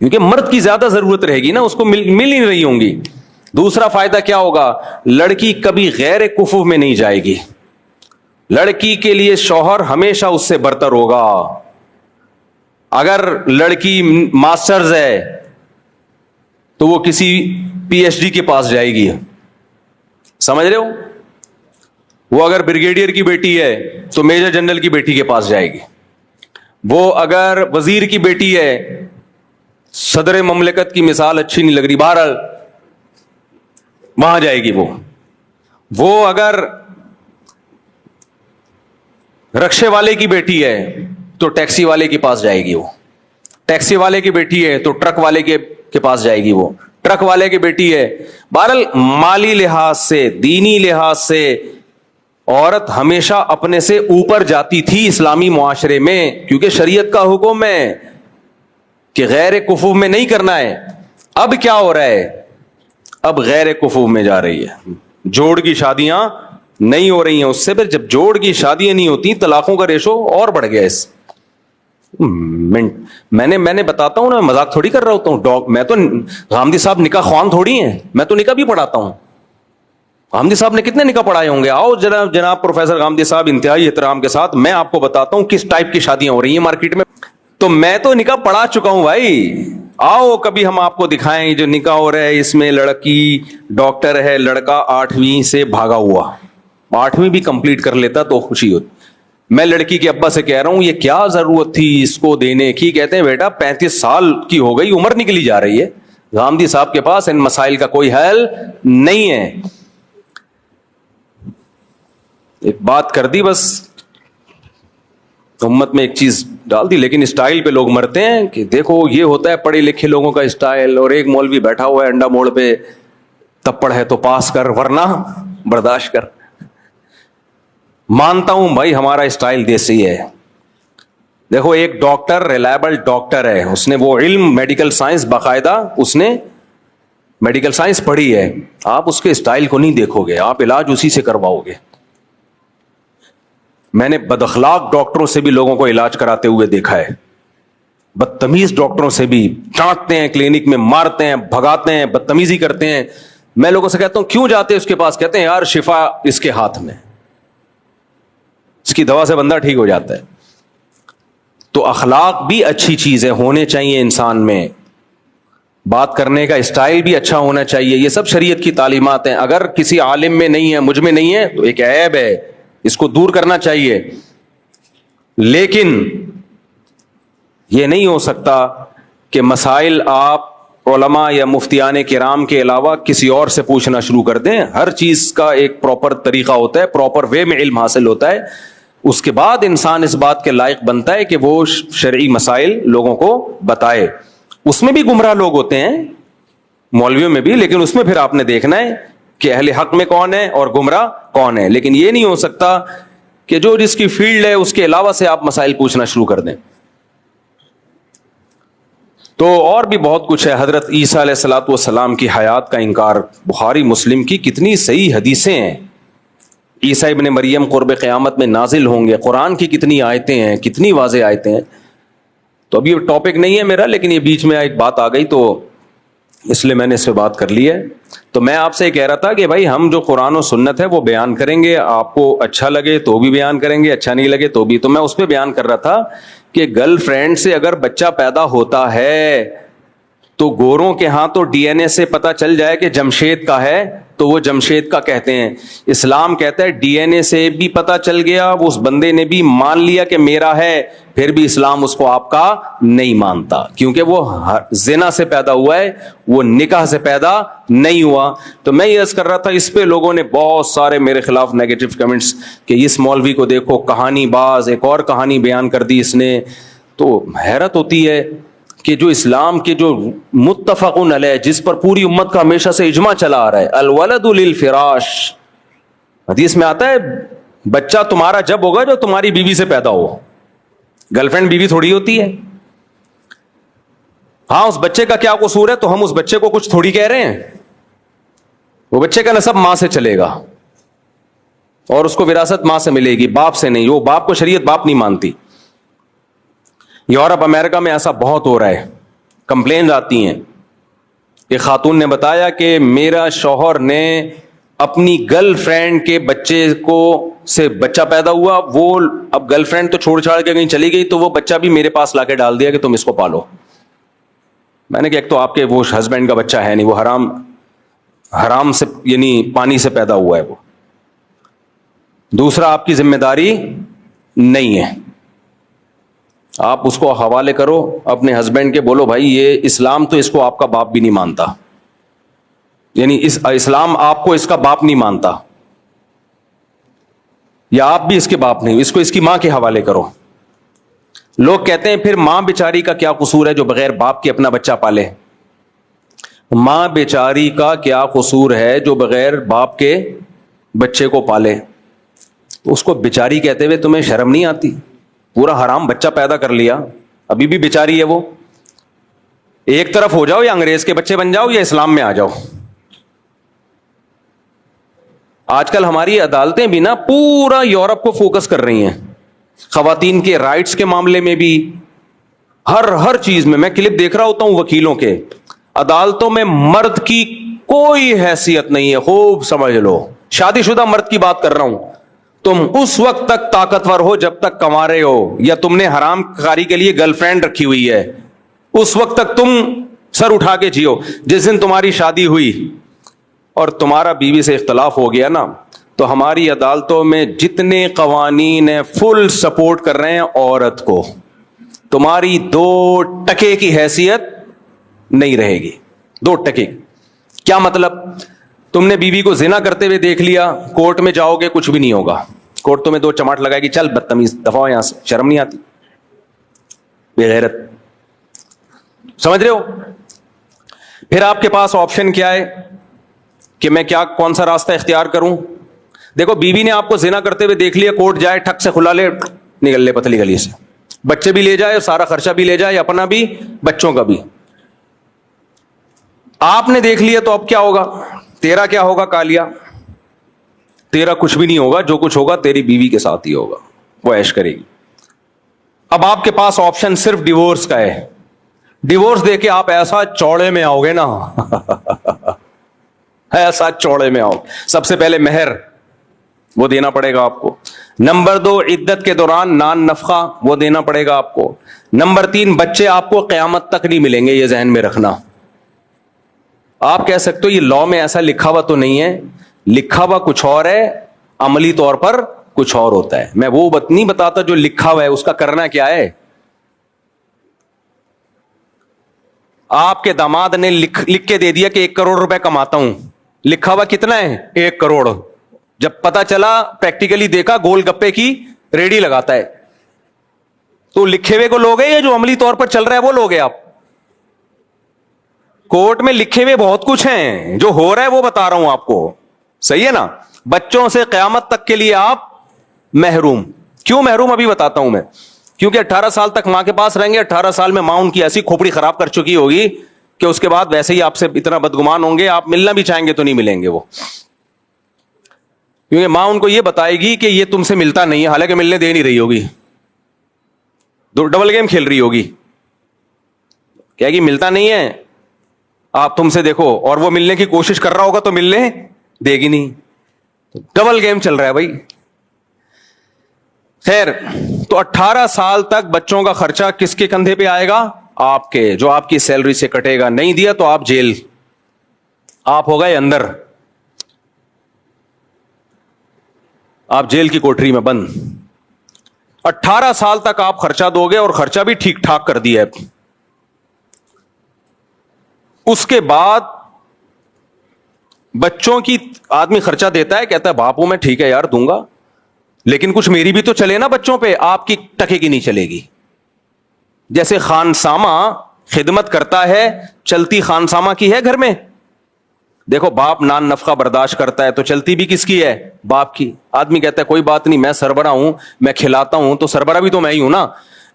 کیونکہ مرد کی زیادہ ضرورت رہے گی نا, اس کو مل ہی نہیں رہی ہوں گی. دوسرا فائدہ کیا ہوگا؟ لڑکی کبھی غیر کفو میں نہیں جائے گی. لڑکی کے لیے شوہر ہمیشہ اس سے برتر ہوگا. اگر لڑکی ماسٹرز ہے تو وہ کسی پی ایچ ڈی کے پاس جائے گی, سمجھ رہے ہو؟ وہ اگر بریگیڈیئر کی بیٹی ہے تو میجر جنرل کی بیٹی کے پاس جائے گی. وہ اگر وزیر کی بیٹی ہے, صدر مملکت کی مثال اچھی نہیں لگ رہی, بہرحال وہاں جائے گی. وہ اگر رکشے والے کی بیٹی ہے تو ٹیکسی والے کے پاس جائے گی. وہ ٹیکسی والے کی بیٹی ہے تو ٹرک والے کے پاس جائے گی. وہ ٹرک والے کی بیٹی ہے. بہرحال مالی لحاظ سے, دینی لحاظ سے عورت ہمیشہ اپنے سے اوپر جاتی تھی اسلامی معاشرے میں, کیونکہ شریعت کا حکم ہے کہ غیر کفو میں نہیں کرنا ہے. اب کیا ہو رہا ہے؟ اب غیر کفو میں جا رہی ہے. جوڑ کی شادیاں نہیں ہو رہی ہیں اس سے. پھر جب جوڑ کی شادیاں نہیں ہوتی, طلاقوں کا ریشو اور بڑھ گیا. اس میں نے بتاتا ہوں نا, مذاق تھوڑی کر رہا ہوتا ہوں. میں تو غامدی صاحب نکاح خوان تھوڑی ہیں, میں تو نکاح بھی پڑھاتا ہوں. غامدی صاحب نے کتنے نکاح پڑھائے ہوں گے. آؤ جناب پروفیسر غامدی صاحب, انتہائی احترام کے ساتھ میں آپ کو بتاتا ہوں کس ٹائپ کی شادیاں ہو رہی ہیں مارکیٹ میں. تو میں تو نکاح پڑھا چکا ہوں بھائی. آؤ کبھی ہم آپ کو دکھائیں جو نکاح ہو رہا ہے. اس میں لڑکی ڈاکٹر ہے, لڑکا 8ویں سے بھاگا ہوا, 8ویں بھی کمپلیٹ کر لیتا تو خوشی ہوتی. میں لڑکی کے ابا سے کہہ رہا ہوں یہ کیا ضرورت تھی اس کو دینے کی. کہتے ہیں بیٹا 35 سال کی ہو گئی, عمر نکلی جا رہی ہے. غامدی صاحب کے پاس ان مسائل کا کوئی حل نہیں ہے. ایک بات کر دی بس, امت میں ایک چیز ڈال دی. لیکن اسٹائل پہ لوگ مرتے ہیں کہ دیکھو یہ ہوتا ہے پڑھے لکھے لوگوں کا اسٹائل. اور ایک مولوی بیٹھا ہوا ہے انڈا موڑ پہ, تپڑ ہے تو پاس کر ورنہ برداشت کر. مانتا ہوں بھائی ہمارا اسٹائل دیسی ہے. دیکھو ایک ڈاکٹر ریلائبل ڈاکٹر ہے, اس نے وہ علم میڈیکل سائنس باقاعدہ اس نے میڈیکل سائنس پڑھی ہے. آپ اس کے اسٹائل کو نہیں دیکھو گے, آپ علاج اسی سے کرواؤ گے. میں نے بد اخلاق ڈاکٹروں سے بھی لوگوں کو علاج کراتے ہوئے دیکھا ہے. بدتمیز ڈاکٹروں سے بھی ڈانٹتے ہیں, کلینک میں مارتے ہیں, بھگاتے ہیں, بدتمیزی کرتے ہیں. میں لوگوں سے کہتا ہوں کیوں جاتے ہیں اس کے پاس. کہتے ہیں یار شفا اس کے ہاتھ میں, اس کی دوا سے بندہ ٹھیک ہو جاتا ہے. تو اخلاق بھی اچھی چیز ہے, ہونے چاہیے انسان میں. بات کرنے کا اسٹائل بھی اچھا ہونا چاہیے. یہ سب شریعت کی تعلیمات ہیں. اگر کسی عالم میں نہیں ہے, مجھ میں نہیں ہے, تو ایک عیب ہے, اس کو دور کرنا چاہیے. لیکن یہ نہیں ہو سکتا کہ مسائل آپ علماء یا مفتیان کرام کے علاوہ کسی اور سے پوچھنا شروع کر دیں. ہر چیز کا ایک پراپر طریقہ ہوتا ہے, پراپر وے میں علم حاصل ہوتا ہے. اس کے بعد انسان اس بات کے لائق بنتا ہے کہ وہ شرعی مسائل لوگوں کو بتائے. اس میں بھی گمراہ لوگ ہوتے ہیں, مولویوں میں بھی, لیکن اس میں پھر آپ نے دیکھنا ہے کہ اہل حق میں کون ہے اور گمراہ کون ہے. لیکن یہ نہیں ہو سکتا کہ جو جس کی فیلڈ ہے اس کے علاوہ سے آپ مسائل پوچھنا شروع کر دیں. تو اور بھی بہت کچھ ہے. حضرت عیسیٰ علیہ الصلوۃ والسلام کی حیات کا انکار, بخاری مسلم کی کتنی صحیح حدیثیں ہیں. عیسیٰ ابن مریم قرب قیامت میں نازل ہوں گے, قرآن کی کتنی آیتیں ہیں, کتنی واضح آیتیں ہیں. تو اب یہ ٹاپک نہیں ہے میرا, لیکن یہ بیچ میں ایک بات آ گئی تو اس لیے میں نے اس پہ بات کر لی ہے. تو میں آپ سے یہ کہہ رہا تھا کہ بھائی ہم جو قرآن و سنت ہے وہ بیان کریں گے, آپ کو اچھا لگے تو بھی بیان کریں گے, اچھا نہیں لگے تو بھی. تو میں اس پہ بیان کر رہا تھا کہ گرل فرینڈ سے اگر بچہ پیدا ہوتا ہے تو گوروں کے ہاں تو ڈی این اے سے پتہ چل جائے کہ جمشید کا ہے تو وہ جمشید کا کہتے ہیں. اسلام کہتا ہے ڈی این اے سے بھی پتہ چل گیا, وہ اس بندے نے بھی مان لیا کہ میرا ہے, پھر بھی اسلام اس کو آپ کا نہیں مانتا, کیونکہ وہ زنا سے پیدا ہوا ہے, وہ نکاح سے پیدا نہیں ہوا. تو میں یہ عرض کر رہا تھا, اس پہ لوگوں نے بہت سارے میرے خلاف نیگیٹو کمنٹس کہ اس مولوی کو دیکھو کہانی باز, ایک اور کہانی بیان کر دی اس نے. تو حیرت ہوتی ہے کہ جو اسلام کے جو متفق علیہ, جس پر پوری امت کا ہمیشہ سے اجماع چلا آ رہا ہے, الولد للفراش, حدیث میں آتا ہے بچہ تمہارا جب ہوگا جو تمہاری بیوی سے پیدا ہو. گرل فرینڈ بیوی تھوڑی ہوتی ہے. ہاں اس بچے کا کیا قصور ہے, تو ہم اس بچے کو کچھ تھوڑی کہہ رہے ہیں. وہ بچے کا نسب ماں سے چلے گا اور اس کو وراثت ماں سے ملے گی, باپ سے نہیں. وہ باپ کو شریعت باپ نہیں مانتی. یورپ امریکہ میں ایسا بہت ہو رہا ہے, کمپلینز آتی ہیں. ایک خاتون نے بتایا کہ میرا شوہر نے اپنی گرل فرینڈ کے بچے کو سے بچہ پیدا ہوا, وہ اب گرل فرینڈ تو چھوڑ چھاڑ کے کہیں چلی گئی, تو وہ بچہ بھی میرے پاس لا کے ڈال دیا کہ تم اس کو پالو. میں نے کہا ایک تو آپ کے وہ ہسبینڈ کا بچہ ہے نہیں, وہ حرام سے یعنی پانی سے پیدا ہوا ہے وہ. دوسرا آپ کی ذمہ داری نہیں ہے, آپ اس کو حوالے کرو اپنے ہسبینڈ کے, بولو بھائی یہ اسلام تو اس کو آپ کا باپ بھی نہیں مانتا, یعنی اسلام آپ کو اس کا باپ نہیں مانتا, یا آپ بھی اس کے باپ نہیں, اس کو اس کی ماں کے حوالے کرو. لوگ کہتے ہیں پھر ماں بیچاری کا کیا قصور ہے جو بغیر باپ کے اپنا بچہ پالے. ماں بیچاری کا کیا قصور ہے جو بغیر باپ کے بچے کو پالے. اس کو بیچاری کہتے ہوئے تمہیں شرم نہیں آتی؟ پورا حرام بچہ پیدا کر لیا, ابھی بھی بیچاری ہے وہ. ایک طرف ہو جاؤ, یا انگریز کے بچے بن جاؤ یا اسلام میں آ جاؤ. آج کل ہماری عدالتیں بھی نا پورا یورپ کو فوکس کر رہی ہیں، خواتین کے رائٹس کے معاملے میں بھی، ہر چیز میں کلپ دیکھ رہا ہوتا ہوں وکیلوں کے، عدالتوں میں مرد کی کوئی حیثیت نہیں ہے. خوب سمجھ لو، شادی شدہ مرد کی بات کر رہا ہوں. تم اس وقت تک طاقتور ہو جب تک کما رہے ہو، یا تم نے حرام کاری کے لیے گرل فرینڈ رکھی ہوئی ہے، اس وقت تک تم سر اٹھا کے جیو. جس دن تمہاری شادی ہوئی اور تمہارا بیوی سے اختلاف ہو گیا نا، تو ہماری عدالتوں میں جتنے قوانین ہیں فل سپورٹ کر رہے ہیں عورت کو. تمہاری 2 ٹکے کی حیثیت نہیں رہے گی. 2 ٹکے. کیا مطلب؟ تم نے بیوی کو زنا کرتے ہوئے دیکھ لیا، کورٹ میں جاؤ گے کچھ بھی نہیں ہوگا. کورٹ تمہیں 2 چماٹ لگائے گی، چل بدتمیز دفعہ ہو یہاں سے، شرم نہیں آتی، بے غیرت. سمجھ رہے ہو؟ پھر آپ کے پاس آپشن کیا ہے کہ میں کون سا راستہ اختیار کروں. دیکھو، بیوی نے آپ کو زنا کرتے ہوئے دیکھ لیا، کورٹ جائے، ٹھک سے کھلا لے، نکل لے پتلی گلی سے، بچے بھی لے جائے، سارا خرچہ بھی لے جائے، اپنا بھی بچوں کا بھی. آپ نے دیکھ لیا تو اب کیا ہوگا؟ تیرا کیا ہوگا کالیا؟ تیرا کچھ بھی نہیں ہوگا، جو کچھ ہوگا تیری بیوی کے ساتھ ہی ہوگا، وہ عیش کرے گی. اب آپ کے پاس آپشن صرف ڈیورس کا ہے. ڈیورس دے کے آپ ایسا چوڑے میں آؤ گے نا ایسا چوڑے میں آؤ. سب سے پہلے مہر وہ دینا پڑے گا آپ کو. نمبر 2، عدت کے دوران نان نفقہ وہ دینا پڑے گا آپ کو. نمبر 3، بچے آپ کو قیامت تک نہیں ملیں گے، یہ ذہن میں رکھنا. آپ کہہ سکتے ہو یہ لا میں ایسا لکھا ہوا تو نہیں ہے، لکھا ہوا کچھ اور ہے، عملی طور پر کچھ اور ہوتا ہے. میں وہ نہیں بتاتا جو لکھا ہوا ہے، اس کا کرنا کیا ہے. آپ کے داماد نے لکھ کے دے دیا کہ 1 کروڑ روپے کماتا ہوں، لکھا ہوا کتنا ہے؟ 1 کروڑ. جب پتا چلا، پریکٹیکلی دیکھا، گول گپے کی ریڈی لگاتا ہے. تو لکھے ہوئے کو لوگ ہیں یا جو عملی طور پر چل رہا ہے وہ لوگ ہیں آپ؟ کورٹ میں لکھے ہوئے بہت کچھ ہیں، جو ہو رہا ہے وہ بتا رہا ہوں آپ کو. صحیح ہے نا؟ بچوں سے قیامت تک کے لیے آپ محروم. کیوں محروم ابھی بتاتا ہوں میں. کیونکہ 18 سال تک ماں کے پاس رہیں گے. 18 سال میں ماں ان کی ایسی کھوپڑی خراب کر چکی ہوگی کہ اس کے بعد ویسے ہی آپ سے اتنا بدگمان ہوں گے، آپ ملنا بھی چاہیں گے تو نہیں ملیں گے وہ. کیونکہ ماں ان کو یہ بتائے گی کہ یہ تم سے ملتا نہیں ہے، حالانکہ ملنے دے نہیں رہی ہوگی، ڈبل گیم کھیل رہی ہوگی. کہے گی ملتا نہیں ہے آپ تم سے، دیکھو، اور وہ ملنے کی کوشش کر رہا ہوگا تو ملنے دے گی نہیں. ڈبل گیم چل رہا ہے بھائی. خیر، تو 18 سال تک بچوں کا خرچہ کس کے کندھے پہ آئے گا؟ آپ کے، جو آپ کی سیلری سے کٹے گا. نہیں دیا تو آپ جیل، آپ ہو گئے اندر، آپ جیل کی کوٹری میں بند. 18 سال تک آپ خرچہ دو گے، اور خرچہ بھی ٹھیک ٹھاک کر دیا ہے. اس کے بعد بچوں کی آدمی خرچہ دیتا ہے، کہتا ہے باپو میں ٹھیک ہے یار دوں گا، لیکن کچھ میری بھی تو چلے نا بچوں پہ. آپ کی ٹکے کی نہیں چلے گی. جیسے خانسامہ خدمت کرتا ہے، چلتی خانسامہ کی ہے گھر میں. دیکھو، باپ نان نفقہ برداشت کرتا ہے تو چلتی بھی کس کی ہے؟ باپ کی. آدمی کہتا ہے کوئی بات نہیں، میں سربراہ ہوں، میں کھلاتا ہوں، تو سربراہ بھی تو میں ہی ہوں نا.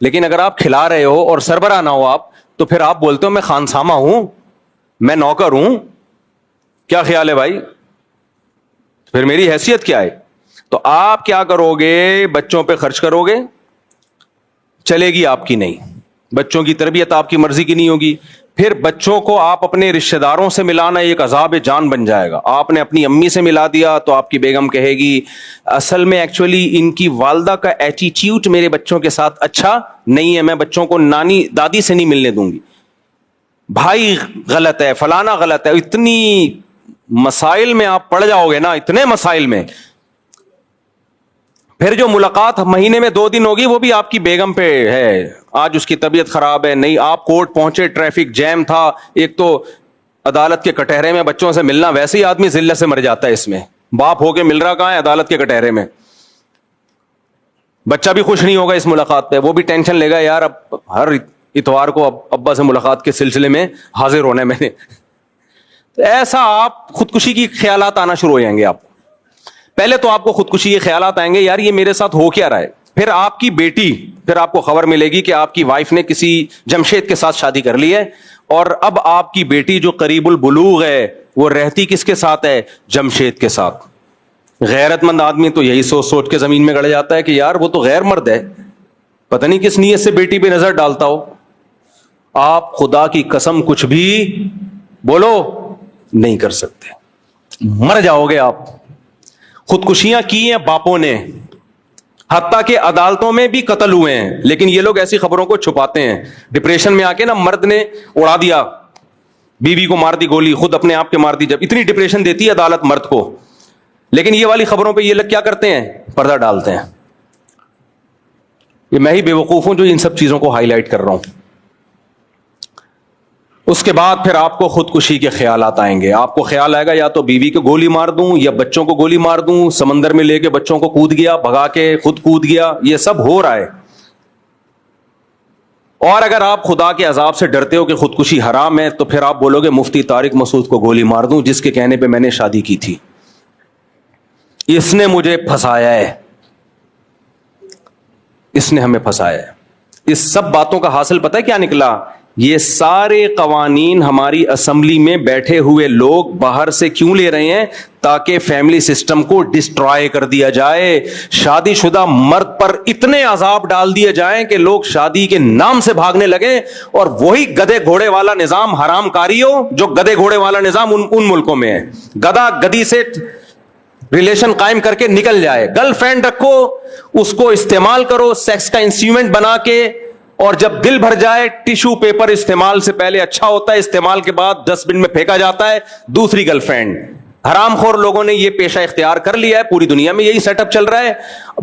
لیکن اگر آپ کھلا رہے ہو اور سربراہ نہ ہو آپ، تو پھر آپ بولتے ہو میں خانسامہ ہوں، میں نوکر ہوں. کیا خیال ہے بھائی؟ پھر میری حیثیت کیا ہے؟ تو آپ کیا کرو گے؟ بچوں پہ خرچ کرو گے، چلے گی آپ کی نہیں. بچوں کی تربیت آپ کی مرضی کی نہیں ہوگی. پھر بچوں کو آپ اپنے رشتہ داروں سے ملانا ایک عذاب جان بن جائے گا. آپ نے اپنی امی سے ملا دیا تو آپ کی بیگم کہے گی اصل میں ایکچولی ان کی والدہ کا ایٹیٹیوڈ میرے بچوں کے ساتھ اچھا نہیں ہے، میں بچوں کو نانی دادی سے نہیں ملنے دوں گی. بھائی غلط ہے، فلانا غلط ہے. اتنی مسائل میں آپ پڑ جاؤ گے نا، اتنے مسائل میں. پھر جو ملاقات مہینے میں 2 دن ہوگی وہ بھی آپ کی بیگم پہ ہے. آج اس کی طبیعت خراب ہے، نہیں آپ کورٹ پہنچے، ٹریفک جیم تھا. ایک تو عدالت کے کٹہرے میں بچوں سے ملنا، ویسے ہی آدمی ذلت سے مر جاتا ہے. اس میں باپ ہو کے مل رہا کہاں ہے؟ عدالت کے کٹہرے میں. بچہ بھی خوش نہیں ہوگا اس ملاقات پہ، وہ بھی ٹینشن لے گا یار اب ہر اتوار کو ابا سے ملاقات کے سلسلے میں حاضر ہونا ہے میں نے. ایسا آپ خودکشی کی خیالات آنا شروع ہو جائیں گے. آپ پہلے تو آپ کو خودکشی کے خیالات آئیں گے، یار یہ میرے ساتھ ہو کیا رہا ہے. پھر آپ کی بیٹی، پھر آپ کو خبر ملے گی کہ آپ کی وائف نے کسی جمشید کے ساتھ شادی کر لی ہے، اور اب آپ کی بیٹی جو قریب البلوغ ہے وہ رہتی کس کے ساتھ ہے؟ جمشید کے ساتھ. غیرت مند آدمی تو یہی سوچ سوچ کے زمین میں گڑ جاتا ہے کہ یار وہ تو غیر مرد ہے, پتہ نہیں کس نیت سے بیٹی پہ نظر ڈالتا ہو. آپ خدا کی قسم کچھ بھی بولو نہیں کر سکتے, مر جاؤ گے آپ. خودکشیاں کی ہیں باپوں نے, حتیٰ کہ عدالتوں میں بھی قتل ہوئے ہیں, لیکن یہ لوگ ایسی خبروں کو چھپاتے ہیں. ڈپریشن میں آ کے نا مرد نے اڑا دیا, بیوی کو مار دی گولی, خود اپنے آپ کے مار دی, جب اتنی ڈپریشن دیتی ہے عدالت مرد کو. لیکن یہ والی خبروں پہ یہ لوگ کیا کرتے ہیں, پردہ ڈالتے ہیں. یہ میں ہی بے وقوف ہوں جو ان سب چیزوں کو ہائی لائٹ کر رہا ہوں. اس کے بعد پھر آپ کو خودکشی کے خیالات آئیں گے. آپ کو خیال آئے گا یا تو بیوی کو گولی مار دوں یا بچوں کو گولی مار دوں, سمندر میں لے کے بچوں کو کود گیا, بھگا کے خود کود گیا, یہ سب ہو رہا ہے. اور اگر آپ خدا کے عذاب سے ڈرتے ہو کہ خودکشی حرام ہے تو پھر آپ بولو گے مفتی طارق مسعود کو گولی مار دوں جس کے کہنے پہ میں نے شادی کی تھی, اس نے مجھے پھنسایا ہے, اس نے ہمیں پھنسایا ہے. اس سب باتوں کا حاصل پتہ ہے کیا نکلا؟ یہ سارے قوانین ہماری اسمبلی میں بیٹھے ہوئے لوگ باہر سے کیوں لے رہے ہیں؟ تاکہ فیملی سسٹم کو ڈسٹرائے کر دیا جائے, شادی شدہ مرد پر اتنے عذاب ڈال دیے جائیں کہ لوگ شادی کے نام سے بھاگنے لگیں, اور وہی گدے گھوڑے والا نظام حرام کاری ہو جو گدے گھوڑے والا نظام ان ملکوں میں ہے. گدا گدی سے ریلیشن قائم کر کے نکل جائے, گرل فرینڈ رکھو, اس کو استعمال کرو سیکس کا انسٹرومنٹ بنا کے, اور جب دل بھر جائے ٹیشو پیپر استعمال سے پہلے اچھا ہوتا ہے, استعمال کے بعد 10 منٹ میں پھینکا جاتا ہے دوسری گرل فرینڈ. حرام خور لوگوں نے یہ پیشہ اختیار کر لیا ہے, پوری دنیا میں یہی سیٹ اپ چل رہا ہے.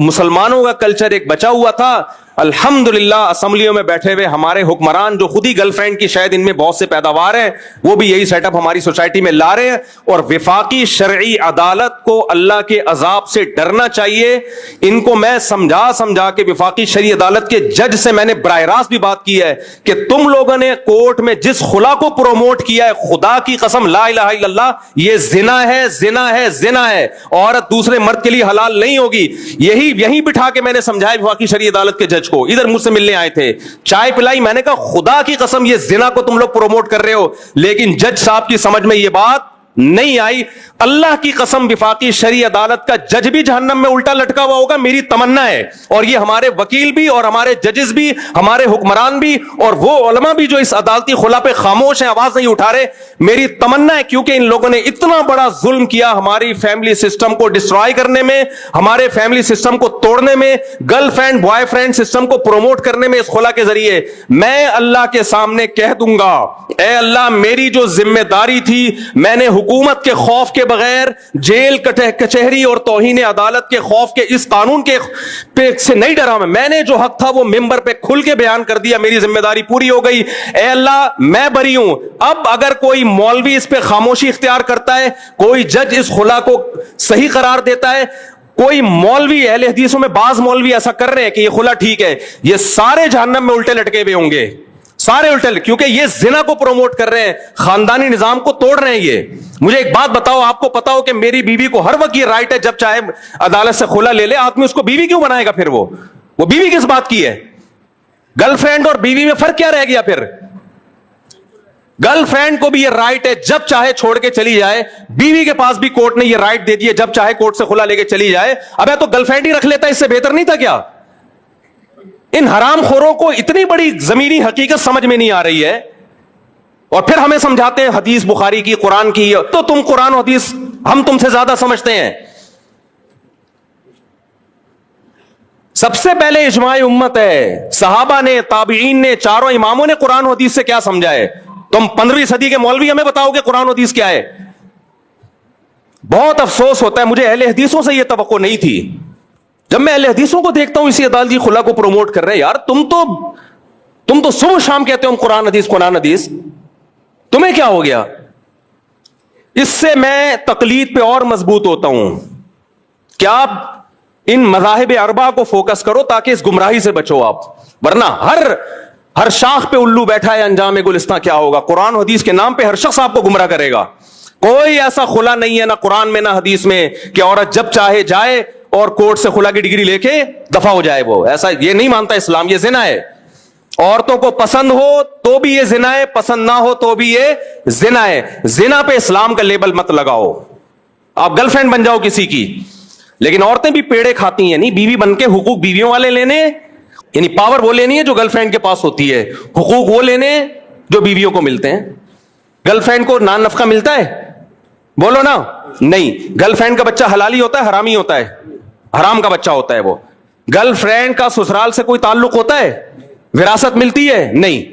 مسلمانوں کا کلچر ایک بچا ہوا تھا, الحمدللہ اسمبلیوں میں بیٹھے ہوئے ہمارے حکمران جو خود ہی گرل فرینڈ کی شاید ان میں بہت سے پیداوار ہیں, وہ بھی یہی سیٹ اپ ہماری سوسائٹی میں لا رہے ہیں. اور وفاقی شرعی عدالت کو اللہ کے عذاب سے ڈرنا چاہیے. ان کو میں سمجھا کے وفاقی شرعی عدالت کے جج سے میں نے براہ راست بھی بات کی ہے کہ تم لوگوں نے کورٹ میں جس خلا کو پروموٹ کیا ہے, خدا کی قسم لا الہ الا اللہ, یہ زنا ہے, زنا ہے, زنا ہے. عورت دوسرے مرد کے لیے حلال نہیں ہوگی. یہی بٹھا کے میں نے سمجھایا وفاقی شرعی عدالت کے جج کو, ادھر مجھ سے ملنے آئے تھے, چائے پلائی, میں نے کہا خدا کی قسم یہ زنا کو تم لوگ پروموٹ کر رہے ہو. لیکن جج صاحب کی سمجھ میں یہ بات نہیں آئی. اللہ کی قسم وفاقی شرعی عدالت کا جج بھی جہنم میں الٹا لٹکا ہوا ہوگا, میری تمنا ہے. اور یہ ہمارے وکیل بھی اور ہمارے ججز بھی, ہمارے حکمران بھی, اور وہ علماء بھی جو اس عدالتی خلا پہ خاموش ہیں, آواز نہیں اٹھا رہے, میری تمنا ہے کیونکہ ان لوگوں نے اتنا بڑا ظلم کیا ہماری فیملی سسٹم کو ڈسٹرائے کرنے میں, ہمارے فیملی سسٹم کو توڑنے میں, girl friend boy friend system کو پروموٹ کرنے میں اس خلا کے ذریعے. میں اللہ کے سامنے کہہ دوں گا, اے اللہ میری جو ذمہ داری تھی, میں نے حکومت کے خوف کے بغیر, جیل کچہری اور توہین عدالت کے خوف کے اس قانون کے سے نہیں ڈرا. میں نے جو حق تھا وہ ممبر پہ کھل کے بیان کر دیا, میری ذمہ داری پوری ہو گئی. اے اللہ میں بری ہوں. اب اگر کوئی مولوی اس پہ خاموشی اختیار کرتا ہے, کوئی جج اس خلا کو صحیح قرار دیتا ہے, کوئی مولوی, اہل حدیثوں میں بعض مولوی ایسا کر رہے ہیں کہ یہ خلا ٹھیک ہے, یہ سارے جہنم میں الٹے لٹکے ہوئے ہوں گے, سارے الٹے, کیونکہ یہ زنا کو پروموٹ کر رہے ہیں, خاندانی نظام کو توڑ رہے ہیں. یہ مجھے ایک بات بتاؤ, آپ کو پتا ہو کہ میری بیوی کو ہر وقت یہ رائٹ ہے جب چاہے عدالت سے خلا لے لے, آدمی اس کو بیوی کیوں بنائے گا؟ پھر وہ بیوی کس بات کی ہے؟ گرل فرینڈ اور بیوی میں فرق کیا رہ گیا پھر؟ گرل فرینڈ کو بھی یہ رائٹ ہے جب چاہے چھوڑ کے چلی جائے, بیوی کے پاس بھی کورٹ نے یہ رائٹ دے دی ہے جب چاہے کورٹ سے خلا لے کے چلی جائے. ابے تو گرل فرینڈ ہی رکھ لیتا, اس سے بہتر نہیں تھا کیا؟ ان حرام خوروں کو اتنی بڑی زمینی حقیقت سمجھ میں نہیں آ رہی ہے, اور پھر ہمیں سمجھاتے ہیں حدیث بخاری کی, قرآن کی. تو تم قرآن و حدیث ہم تم سے زیادہ سمجھتے ہیں. سب سے پہلے اجماع امت ہے, صحابہ نے, تابعین نے, چاروں اماموں نے قرآن و حدیث سے کیا سمجھا ہے. تم 15ویں صدی کے مولوی ہمیں بتاؤ کہ قرآن و حدیث کیا ہے. بہت افسوس ہوتا ہے, مجھے اہل حدیثوں سے یہ توقع نہیں تھی. جب میں اہل حدیثوں کو دیکھتا ہوں اسی عدالتی خلا کو پروموٹ کر رہے ہیں, یار تم تو صبح شام کہتے ہو قرآن حدیث, تمہیں کیا ہو گیا؟ اس سے میں تقلید پہ اور مضبوط ہوتا ہوں. کیا آپ ان مذاہب اربعہ کو فوکس کرو تاکہ اس گمراہی سے بچو آپ, ورنہ ہر شاخ پہ الو بیٹھا ہے, انجام گلستان کیا ہوگا؟ قرآن و حدیث کے نام پہ ہر شخص آپ کو گمراہ کرے گا. کوئی ایسا خلا نہیں ہے نہ قرآن میں نہ حدیث میں کہ عورت جب چاہے جائے اور کورٹ سے خلا کی ڈگری لے کے دفع ہو جائے. وہ ایسا یہ نہیں مانتا اسلام, یہ زنا ہے. عورتوں کو پسند ہو تو بھی یہ زنا ہے, پسند نہ ہو تو بھی یہ زنا ہے. زنا پہ اسلام کا لیبل مت لگاؤ. آپ گرل فرینڈ بن جاؤ کسی کی, لیکن عورتیں بھی پیڑے کھاتی ہیں. نہیں, بیوی بن کے حقوق بیویوں والے لینے, یعنی پاور وہ لینی ہے جو گرل فرینڈ کے پاس ہوتی ہے, حقوق وہ لینے جو بیویوں کو ملتے ہیں. گرل فرینڈ کو نان نفقہ ملتا ہے؟ بولو نا. نہیں. گرل فرینڈ کا بچہ حلالی ہوتا ہے حرامی ہوتا ہے؟ حرام کا بچہ ہوتا ہے وہ. گرل فرینڈ کا سسرال سے کوئی تعلق ہوتا ہے؟ وراثت ملتی ہے؟ نہیں.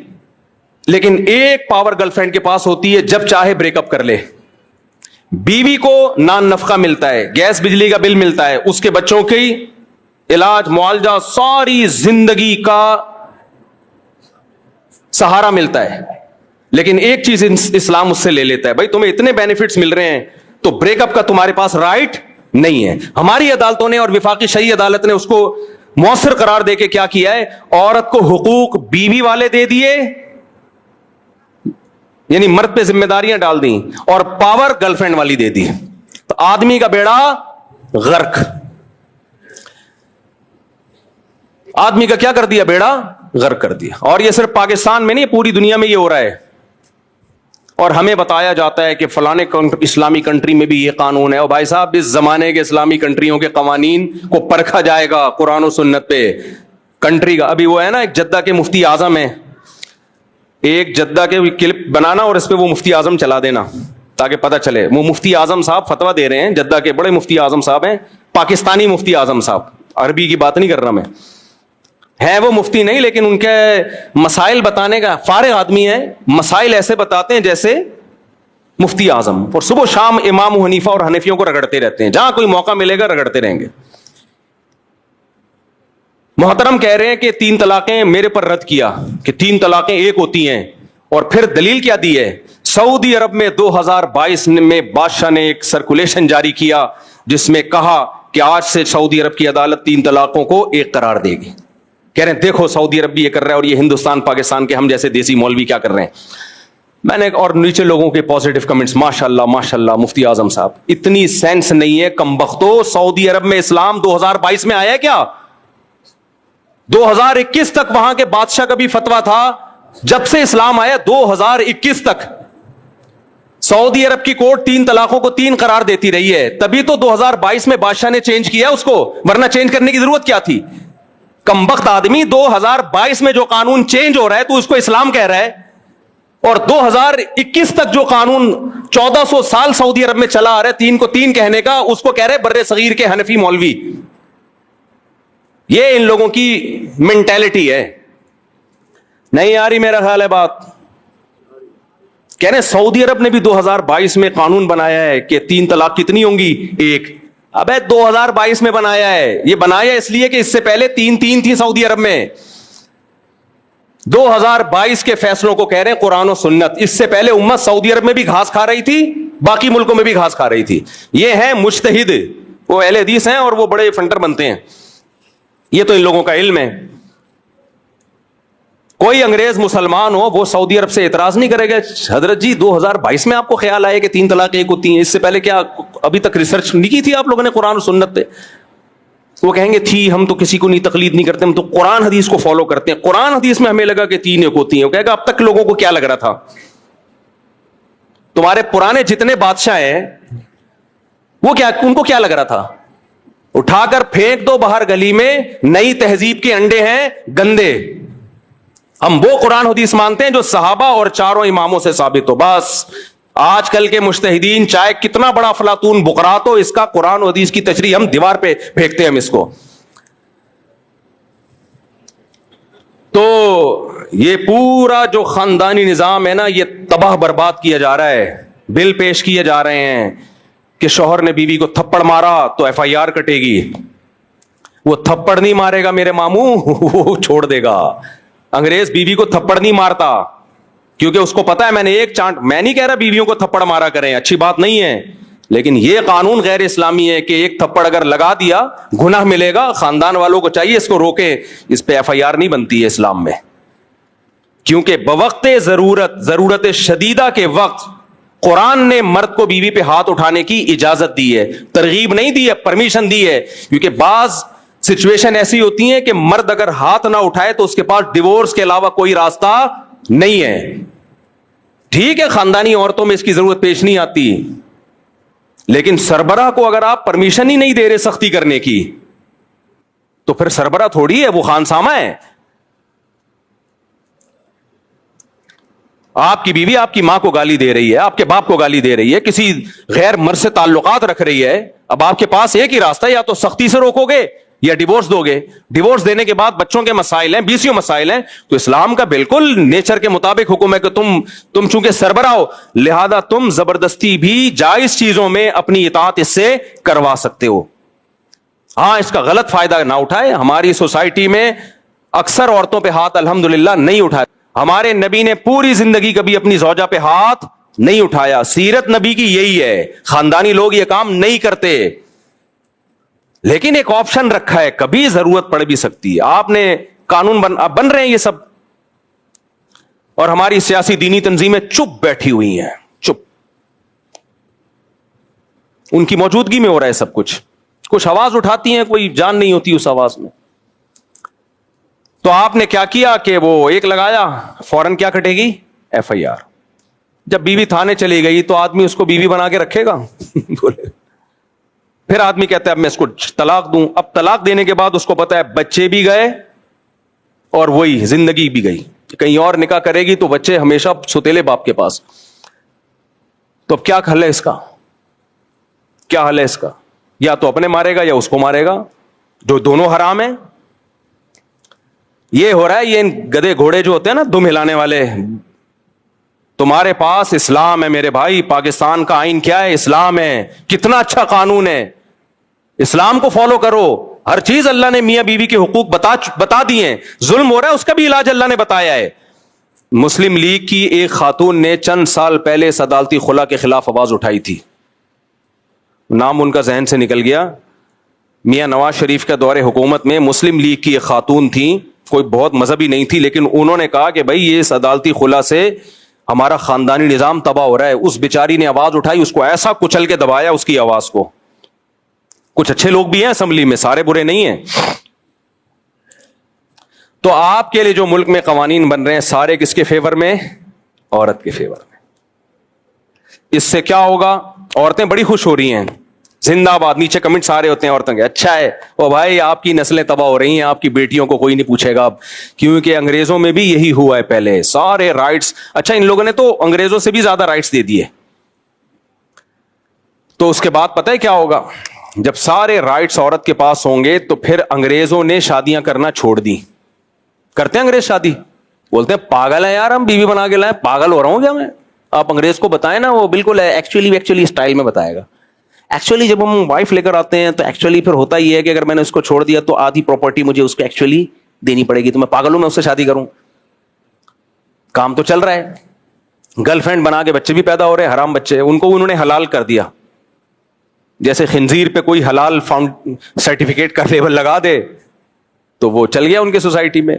لیکن ایک پاور گرل فرینڈ کے پاس ہوتی ہے, جب چاہے بریک اپ کر لے. بیوی کو نان نفقہ ملتا ہے, گیس بجلی کا بل ملتا ہے, اس کے بچوں کی علاج معالجہ ساری زندگی کا سہارا ملتا ہے. لیکن ایک چیز اسلام اس سے لے لیتا ہے, بھائی تمہیں اتنے بینیفٹس مل رہے ہیں تو بریک اپ کا تمہارے پاس رائٹ نہیں ہے. ہماری عدالتوں نے اور وفاقی شرعی عدالت نے اس کو مؤثر قرار دے کے کیا کیا ہے, عورت کو حقوق بیوی والے دے دیے, یعنی مرد پہ ذمہ داریاں ڈال دیں, اور پاور گرل فرینڈ والی دے دی. تو آدمی کا بیڑا غرق. آدمی کا کیا کر دیا؟ بیڑا غرق کر دیا. اور یہ صرف پاکستان میں نہیں, پوری دنیا میں یہ ہو رہا ہے. اور ہمیں بتایا جاتا ہے کہ فلانے اسلامی کنٹری میں بھی یہ قانون ہے. اور بھائی صاحب, اس زمانے کے اسلامی کنٹریوں کے قوانین کو پرکھا جائے گا قرآن و سنت پہ. کنٹری کا ابھی وہ ہے نا, ایک جدہ کے مفتی اعظم ہے, ایک جدہ کے کلپ بنانا اور اس پہ وہ مفتی اعظم چلا دینا تاکہ پتہ چلے. وہ مفتی اعظم صاحب فتویٰ دے رہے ہیں, جدہ کے بڑے مفتی اعظم صاحب ہیں, پاکستانی مفتی اعظم صاحب, عربی کی بات نہیں کر رہا میں, ہے وہ مفتی نہیں, لیکن ان کے مسائل بتانے کا فارغ آدمی ہے. مسائل ایسے بتاتے ہیں جیسے مفتی اعظم, اور صبح و شام امام حنیفہ اور حنفیوں کو رگڑتے رہتے ہیں, جہاں کوئی موقع ملے گا رگڑتے رہیں گے. محترم کہہ رہے ہیں کہ 3 طلاقیں میرے پر رد کیا, کہ 3 طلاقیں ایک ہوتی ہیں, اور پھر دلیل کیا دی ہے؟ سعودی عرب میں 2022 میں بادشاہ نے ایک سرکولیشن جاری کیا جس میں کہا کہ آج سے سعودی عرب کی عدالت 3 طلاقوں کو ایک قرار دے گی. کہہ رہے ہیں دیکھو سعودی عرب بھی یہ کر رہا ہے, اور یہ ہندوستان پاکستان کے ہم جیسے دیسی مولوی کیا کر رہے ہیں. میں نے اور نیچے لوگوں کے پازیٹیو کمنٹس, ماشاءاللہ مفتی اعظم صاحب, اتنی سینس نہیں ہے کم بختو. سعودی عرب میں اسلام 2022 میں آیا ہے کیا؟ 2021 تک وہاں کے بادشاہ کا بھی فتویٰ تھا. جب سے اسلام آیا 2021 تک سعودی عرب کی کورٹ 3 طلاقوں کو 3 قرار دیتی رہی ہے. تبھی تو 2022 میں بادشاہ نے چینج کیا اس کو, ورنہ چینج کرنے کی ضرورت کیا تھی؟ کمبخت آدمی, 2022 میں جو قانون چینج ہو رہا ہے تو اس کو اسلام کہہ رہا ہے, اور 2021 تک جو قانون 1400 سال سعودی عرب میں چلا آ رہا ہے 3 کو 3 کہنے کا, اس کو کہہ رہے بر صغیر کے حنفی مولوی. یہ ان لوگوں کی مینٹیلٹی ہے. نہیں آ رہی میرا خیال ہے بات. کہہ رہے سعودی عرب نے بھی 2022 میں قانون بنایا ہے کہ 3 طلاق کتنی ہوں گی؟ ایک. ابے 2022 میں بنایا ہے, یہ بنایا اس لیے کہ اس سے پہلے 3 تھی سعودی عرب میں. 2022 کے فیصلوں کو کہہ رہے ہیں قرآن و سنت. اس سے پہلے امت سعودی عرب میں بھی گھاس کھا رہی تھی, باقی ملکوں میں بھی گھاس کھا رہی تھی. یہ ہیں مجتہد, وہ اہل حدیث ہیں اور وہ بڑے فنٹر بنتے ہیں. یہ تو ان لوگوں کا علم ہے. کوئی انگریز مسلمان ہو وہ سعودی عرب سے اعتراض نہیں کرے گا, حضرت جی 2022 میں آپ کو خیال آئے کہ 3 طلاق ایک ہوتی ہیں, اس سے پہلے کیا ابھی تک ریسرچ نہیں کی تھی آپ لوگوں نے قرآن و سنت پہ؟ وہ کہیں گے تھی, ہم تو کسی کو نہیں تقلید نہیں کرتے, ہم تو قرآن حدیث کو فالو کرتے ہیں. قرآن حدیث میں ہمیں لگا کہ 3 ایک ہوتی ہیں. وہ کہے گا اب تک لوگوں کو کیا لگ رہا تھا؟ تمہارے پرانے جتنے بادشاہ ہیں وہ کیا, ان کو کیا لگ رہا تھا؟ اٹھا کر پھینک دو باہر گلی میں, نئی تہذیب کے انڈے ہیں گندے. ہم وہ قرآن حدیث مانتے ہیں جو صحابہ اور 4 اماموں سے ثابت ہو. بس آج کل کے مجتہدین چاہے کتنا بڑا افلاطون بقرات ہو, اس کا قرآن و حدیث کی تشریح ہم دیوار پہ پھینکتے ہیں ہم اس کو. تو یہ پورا جو خاندانی نظام ہے نا, یہ تباہ برباد کیا جا رہا ہے. بل پیش کیے جا رہے ہیں کہ شوہر نے بیوی کو تھپڑ مارا تو FIR کٹے گی. وہ تھپڑ نہیں مارے گا میرے ماموں, وہ چھوڑ دے گا. انگریز بیوی کو تھپڑ نہیں مارتا کیونکہ اس کو پتا ہے میں نے ایک چانٹ, میں نہیں کہہ رہا بیویوں کو تھپڑ مارا کریں, اچھی بات نہیں ہے, لیکن یہ قانون غیر اسلامی ہے کہ ایک تھپڑ اگر لگا دیا گناہ ملے گا. خاندان والوں کو چاہیے اس کو روکے, اس پہ FIR نہیں بنتی ہے اسلام میں, کیونکہ بوقت ضرورت شدیدہ کے وقت قرآن نے مرد کو بیوی پہ ہاتھ اٹھانے کی اجازت دی ہے, ترغیب نہیں دی ہے, پرمیشن دی ہے. کیونکہ بعض سچویشن ایسی ہوتی ہیں کہ مرد اگر ہاتھ نہ اٹھائے تو اس کے پاس ڈیورس کے علاوہ کوئی راستہ نہیں ہے. ٹھیک ہے خاندانی عورتوں میں اس کی ضرورت پیش نہیں آتی, لیکن سربراہ کو اگر آپ پرمیشن ہی نہیں دے رہے سختی کرنے کی تو پھر سربراہ تھوڑی ہے، وہ خانسامہ ہے. آپ کی بیوی آپ کی ماں کو گالی دے رہی ہے، آپ کے باپ کو گالی دے رہی ہے، کسی غیر مرد سے تعلقات رکھ رہی ہے. اب آپ کے پاس ایک ہی راستہ ہے، یا تو سختی سے روکو گے یا ڈیورس دو گے. ڈیورس دینے کے بعد بچوں کے مسائل ہیں، بیسیوں مسائل ہیں. تو اسلام کا بالکل نیچر کے مطابق حکم ہے کہ تم چونکہ سربراہ ہو، لہذا تم زبردستی بھی جائز چیزوں میں اپنی اطاعت اس سے کروا سکتے ہو. ہاں، اس کا غلط فائدہ نہ اٹھائے. ہماری سوسائٹی میں اکثر عورتوں پہ ہاتھ الحمدللہ نہیں اٹھائے. ہمارے نبی نے پوری زندگی کبھی اپنی زوجہ پہ ہاتھ نہیں اٹھایا. سیرت نبی کی یہی ہے. خاندانی لوگ یہ کام نہیں کرتے، لیکن ایک آپشن رکھا ہے، کبھی ضرورت پڑ بھی سکتی ہے. آپ نے قانون بن رہے ہیں یہ سب، اور ہماری سیاسی دینی تنظیمیں چپ بیٹھی ہوئی ہیں، چپ. ان کی موجودگی میں ہو رہا ہے سب کچھ. کچھ آواز اٹھاتی ہیں، کوئی جان نہیں ہوتی اس آواز میں. تو آپ نے کیا کیا کہ وہ ایک لگایا، فوراً کیا کٹے گی؟ F I R. جب بیوی تھانے چلی گئی تو آدمی اس کو بیوی بنا کے رکھے گا؟ بولے. پھر آدمی کہتا ہے اب میں اس کو طلاق دوں. اب طلاق دینے کے بعد اس کو پتا ہے بچے بھی گئے اور وہی زندگی بھی گئی. کہیں اور نکاح کرے گی تو بچے ہمیشہ ستیلے باپ کے پاس. تو اب کیا حل ہے اس کا؟ کیا حل ہے اس کا؟ یا تو اپنے مارے گا یا اس کو مارے گا، جو دونوں حرام ہیں. یہ ہو رہا ہے، یہ گدے گھوڑے جو ہوتے ہیں نا دم ہلانے والے. تمہارے پاس اسلام ہے میرے بھائی. پاکستان کا آئین کیا ہے؟ اسلام ہے. کتنا اچھا قانون ہے. اسلام کو فالو کرو. ہر چیز اللہ نے میاں بیوی کے حقوق بتا دیے ہیں. ظلم ہو رہا ہے اس کا بھی علاج اللہ نے بتایا ہے. مسلم لیگ کی ایک خاتون نے چند سال پہلے عدالتی خلا کے خلاف آواز اٹھائی تھی. نام ان کا ذہن سے نکل گیا. میاں نواز شریف کا دور حکومت میں مسلم لیگ کی ایک خاتون تھی، کوئی بہت مذہبی نہیں تھی، لیکن انہوں نے کہا کہ بھائی یہ اس عدالتی خلا سے ہمارا خاندانی نظام تباہ ہو رہا ہے. اس بیچاری نے آواز اٹھائی، اس کو ایسا کچل کے دبایا اس کی آواز کو. کچھ اچھے لوگ بھی ہیں اسمبلی میں، سارے برے نہیں ہیں. تو آپ کے لیے جو ملک میں قوانین بن رہے ہیں سارے کس کے فیور میں؟ عورت کے فیور میں. اس سے کیا ہوگا؟ عورتیں بڑی خوش ہو رہی ہیں. زندہ باد. نیچے کمنٹس آ رہے ہوتے ہیں عورتوں کے، اچھا ہے او بھائی آپ کی نسلیں تباہ ہو رہی ہیں، آپ کی بیٹیوں کو کوئی نہیں پوچھے گا اب، کیونکہ انگریزوں میں بھی یہی ہوا ہے پہلے. سارے رائٹس. اچھا ان لوگوں نے تو انگریزوں سے بھی زیادہ رائٹس دے دیے. تو اس کے بعد پتہ ہے کیا ہوگا؟ جب سارے رائٹس عورت کے پاس ہوں گے تو پھر انگریزوں نے شادیاں کرنا چھوڑ دی. کرتے ہیں انگریز شادی؟ بولتے ہیں پاگل ہیں یار ہم بیوی بنا کے لائیں. پاگل ہو رہا ہوں کیا میں؟ آپ انگریز کو بتائیں نا، وہ بالکل ایکچولی اسٹائل میں بتائے گا. ایکچولی جب ہم وائف لے کر آتے ہیں تو ایکچولی پھر ہوتا ہی ہے کہ اگر میں نے اس کو چھوڑ دیا تو آدھی پراپرٹی مجھے اس کو ایکچولی دینی پڑے گی. تو میں پاگل ہوں میں اس سے شادی کروں؟ کام تو چل رہا ہے. گرل فرینڈ بنا کے بچے بھی پیدا ہو رہے ہیں، حرام بچے. ان کو انہوں نے حلال کر دیا. جیسے خنزیر پہ کوئی حلال سرٹیفکیٹ کا لیبل لگا دے تو وہ چل گیا ان کے سوسائٹی میں.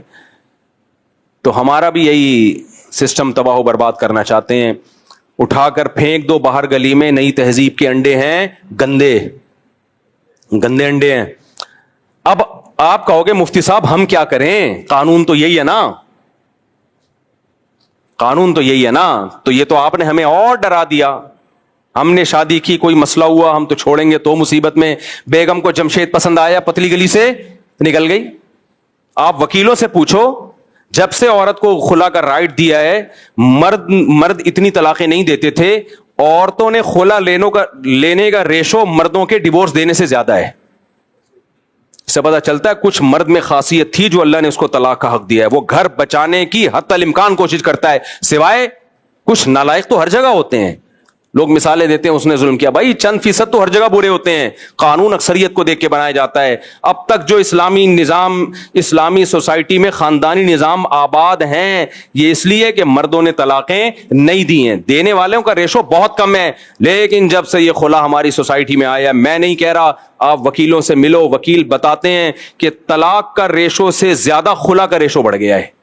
تو ہمارا بھی یہی سسٹم تباہ و برباد کرنا چاہتے ہیں. اٹھا کر پھینک دو باہر گلی میں. نئی تہذیب کے انڈے ہیں گندے انڈے ہیں. اب آپ کہو گے مفتی صاحب ہم کیا کریں؟ قانون تو یہی ہے نا. قانون تو یہی ہے نا. تو یہ تو آپ نے ہمیں اور ڈرا دیا. ہم نے شادی کی، کوئی مسئلہ ہوا ہم تو چھوڑیں گے تو مصیبت میں. بیگم کو جمشید پسند آیا، پتلی گلی سے نکل گئی. آپ وکیلوں سے پوچھو، جب سے عورت کو خلا کا رائٹ دیا ہے، مرد اتنی طلاقیں نہیں دیتے تھے. عورتوں نے خلا لینے کا ریشو مردوں کے ڈیورس دینے سے زیادہ ہے. اس سے پتا چلتا ہے کچھ مرد میں خاصیت تھی جو اللہ نے اس کو طلاق کا حق دیا ہے. وہ گھر بچانے کی حتی الامکان کوشش کرتا ہے. سوائے کچھ نالائق تو ہر جگہ ہوتے ہیں. لوگ مثالیں دیتے ہیں اس نے ظلم کیا. بھائی چند فیصد تو ہر جگہ برے ہوتے ہیں. قانون اکثریت کو دیکھ کے بنایا جاتا ہے. اب تک جو اسلامی نظام، اسلامی سوسائٹی میں خاندانی نظام آباد ہیں، یہ اس لیے کہ مردوں نے طلاقیں نہیں دی ہیں. دینے والوں کا ریشو بہت کم ہے. لیکن جب سے یہ خلا ہماری سوسائٹی میں آیا، میں نہیں کہہ رہا، آپ وکیلوں سے ملو، وکیل بتاتے ہیں کہ طلاق کا ریشو سے زیادہ خلا کا ریشو بڑھ گیا ہے.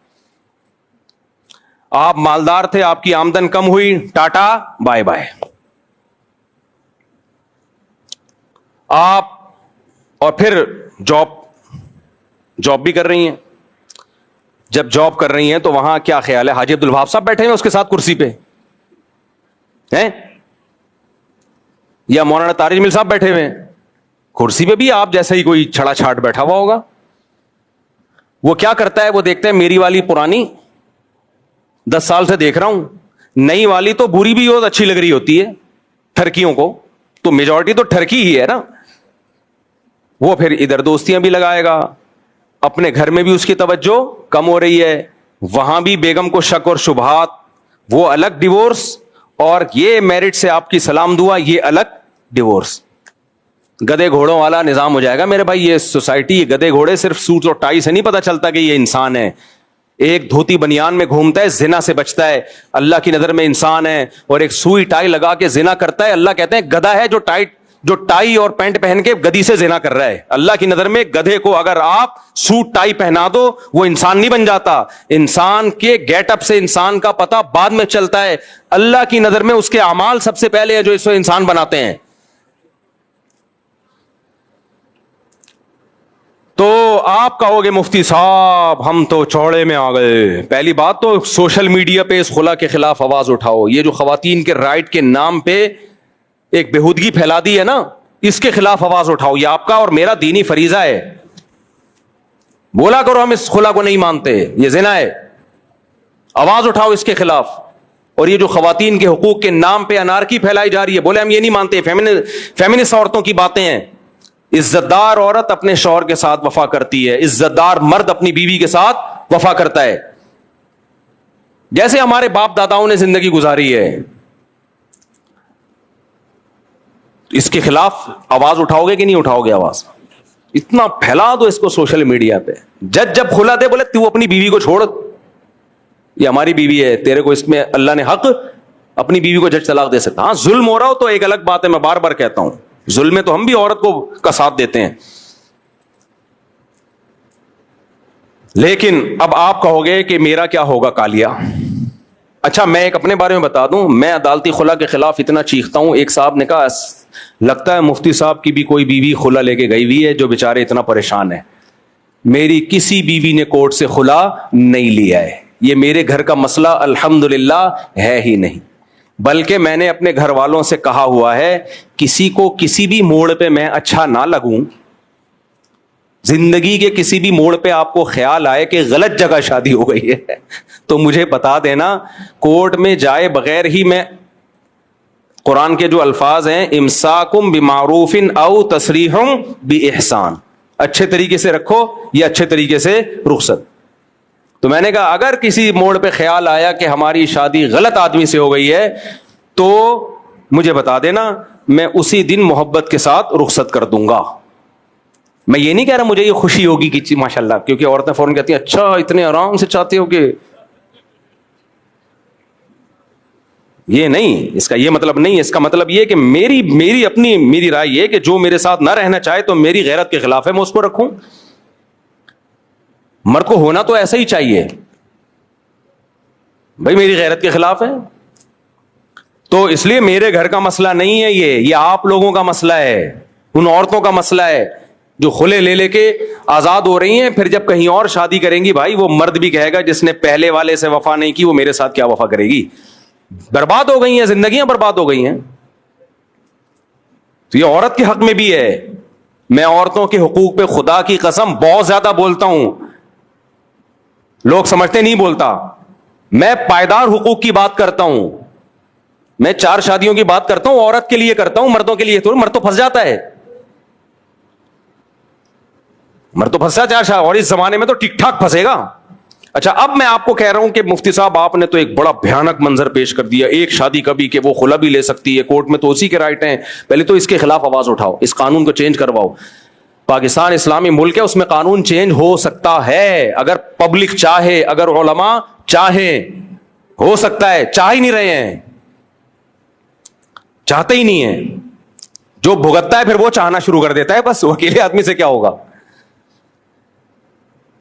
آپ مالدار تھے، آپ کی آمدن کم ہوئی، ٹاٹا بائے بائے. آپ اور پھر جاب بھی کر رہی ہیں. جب جاب کر رہی ہیں تو وہاں کیا خیال ہے؟ حاجی عبد الوہاب صاحب بیٹھے ہیں اس کے ساتھ کرسی پہ ہیں. یا مولانا طارق جمیل صاحب بیٹھے ہوئے ہیں, کرسی پہ بھی آپ جیسا ہی کوئی چھڑا چھاٹ بیٹھا ہوا ہوگا. وہ کیا کرتا ہے, وہ دیکھتے ہیں میری والی پرانی 10 سال سے دیکھ رہا ہوں, نئی والی تو بری بھی بہت اچھی لگ رہی ہوتی ہے ٹھرکیوں کو, تو میجورٹی تو ٹھرکی ہی ہے نا. وہ پھر ادھر دوستیاں بھی لگائے گا, اپنے گھر میں بھی اس کی توجہ کم ہو رہی ہے, وہاں بھی بیگم کو شک اور شبہات, وہ الگ ڈیورس, اور یہ میرٹ سے آپ کی سلام دعا, یہ الگ ڈیورس. گدے گھوڑوں والا نظام ہو جائے گا میرے بھائی. یہ سوسائٹی, یہ گدے گھوڑے صرف سوٹ اور ٹائی سے نہیں پتا چلتا کہ یہ انسان ہے. ایک دھوتی بنیان میں گھومتا ہے, زنا سے بچتا ہے, اللہ کی نظر میں انسان ہے, اور ایک سوئی ٹائی لگا کے زنا کرتا ہے, اللہ کہتے ہیں گدھا ہے جو ٹائی اور پینٹ پہن کے گدی سے زنا کر رہا ہے. اللہ کی نظر میں گدھے کو اگر آپ سوٹ ٹائی پہنا دو, وہ انسان نہیں بن جاتا. انسان کے گیٹ اپ سے انسان کا پتہ بعد میں چلتا ہے. اللہ کی نظر میں اس کے اعمال سب سے پہلے ہے جو اس کو انسان بناتے ہیں. تو آپ کہو گے مفتی صاحب ہم تو چوڑے میں آ گئے. پہلی بات تو سوشل میڈیا پہ اس خلا کے خلاف آواز اٹھاؤ. یہ جو خواتین کے رائٹ کے نام پہ ایک بےہودگی پھیلا دی ہے نا, اس کے خلاف آواز اٹھاؤ. یہ آپ کا اور میرا دینی فریضہ ہے. بولا کرو ہم اس خلا کو نہیں مانتے, یہ زنا ہے, آواز اٹھاؤ اس کے خلاف. اور یہ جو خواتین کے حقوق کے نام پہ انارکی پھیلائی جا رہی ہے, بولے ہم یہ نہیں مانتے, فیمنسٹ عورتوں کی باتیں ہیں. عزت دار عورت اپنے شوہر کے ساتھ وفا کرتی ہے, عزت دار مرد اپنی بیوی کے ساتھ وفا کرتا ہے, جیسے ہمارے باپ داداؤں نے زندگی گزاری ہے. اس کے خلاف آواز اٹھاؤ گے کہ نہیں اٹھاؤ گے آواز؟ اتنا پھیلا دو اس کو سوشل میڈیا پہ. جج جب کھلا دے بولے تو اپنی بیوی کو چھوڑ, یہ ہماری بیوی ہے, تیرے کو اس میں اللہ نے حق, اپنی بیوی کو جج طلاق دے سکتا. ہاں ظلم ہو رہا ہو تو ایک الگ بات ہے, میں بار بار کہتا ہوں ظلم میں تو ہم بھی عورت کو کا ساتھ دیتے ہیں. لیکن اب آپ کہو گے کہ میرا کیا ہوگا کالیا. اچھا میں ایک اپنے بارے میں بتا دوں, میں عدالتی خلا کے خلاف اتنا چیختا ہوں. ایک صاحب نے کہا لگتا ہے مفتی صاحب کی بھی کوئی بیوی خلا لے کے گئی ہوئی ہے جو بیچارے اتنا پریشان ہے. میری کسی بیوی نے کورٹ سے خلا نہیں لیا ہے. یہ میرے گھر کا مسئلہ الحمدللہ ہے ہی نہیں, بلکہ میں نے اپنے گھر والوں سے کہا ہوا ہے کسی کو کسی بھی موڑ پہ میں اچھا نہ لگوں, زندگی کے کسی بھی موڑ پہ آپ کو خیال آئے کہ غلط جگہ شادی ہو گئی ہے تو مجھے بتا دینا, کورٹ میں جائے بغیر ہی میں, قرآن کے جو الفاظ ہیں امساکم بمعروف او تسریح باحسان, اچھے طریقے سے رکھو یا اچھے طریقے سے رخصت. تو میں نے کہا اگر کسی موڑ پہ خیال آیا کہ ہماری شادی غلط آدمی سے ہو گئی ہے تو مجھے بتا دینا, میں اسی دن محبت کے ساتھ رخصت کر دوں گا. میں یہ نہیں کہہ رہا مجھے یہ خوشی ہوگی کہ ماشاء اللہ, کیونکہ عورتیں فوراً کہتی ہیں اچھا اتنے آرام سے چاہتے ہو, کہ یہ نہیں, اس کا یہ مطلب نہیں. اس کا مطلب یہ کہ میری رائے یہ کہ جو میرے ساتھ نہ رہنا چاہے تو میری غیرت کے خلاف ہے, میں اس کو رکھوں. مرد کو ہونا تو ایسا ہی چاہیے بھائی, میری غیرت کے خلاف ہے. تو اس لیے میرے گھر کا مسئلہ نہیں ہے یہ آپ لوگوں کا مسئلہ ہے, ان عورتوں کا مسئلہ ہے جو خلے لے لے کے آزاد ہو رہی ہیں. پھر جب کہیں اور شادی کریں گی بھائی, وہ مرد بھی کہے گا جس نے پہلے والے سے وفا نہیں کی وہ میرے ساتھ کیا وفا کرے گی. برباد ہو گئی ہیں, زندگیاں برباد ہو گئی ہیں. تو یہ عورت کے حق میں بھی ہے. میں عورتوں کے حقوق پہ خدا کی قسم بہت زیادہ بولتا ہوں, لوگ سمجھتے نہیں بولتا. میں پائیدار حقوق کی بات کرتا ہوں, میں 4 شادیوں کی بات کرتا ہوں, عورت کے لیے کرتا ہوں, مردوں کے لیے تو مرد تو پھنس جاتا ہے, مرد تو پھنسا 4 شادی, اور اس زمانے میں تو ٹھیک ٹھاک پھنسے گا. اچھا اب میں آپ کو کہہ رہا ہوں کہ مفتی صاحب آپ نے تو ایک بڑا بھیانک منظر پیش کر دیا, ایک شادی کبھی کہ وہ خلا بھی لے سکتی ہے, کورٹ میں تو اسی کے رائٹ ہیں. پہلے تو اس کے خلاف آواز اٹھاؤ, اس قانون کو چینج کرواؤ. پاکستان اسلامی ملک ہے, اس میں قانون چینج ہو سکتا ہے اگر پبلک چاہے, اگر علماء چاہیں, ہو سکتا ہے. چاہ ہی نہیں رہے ہیں, چاہتے ہی نہیں ہیں. جو بھگتتا ہے پھر وہ چاہنا شروع کر دیتا ہے, بس اکیلے آدمی سے کیا ہوگا.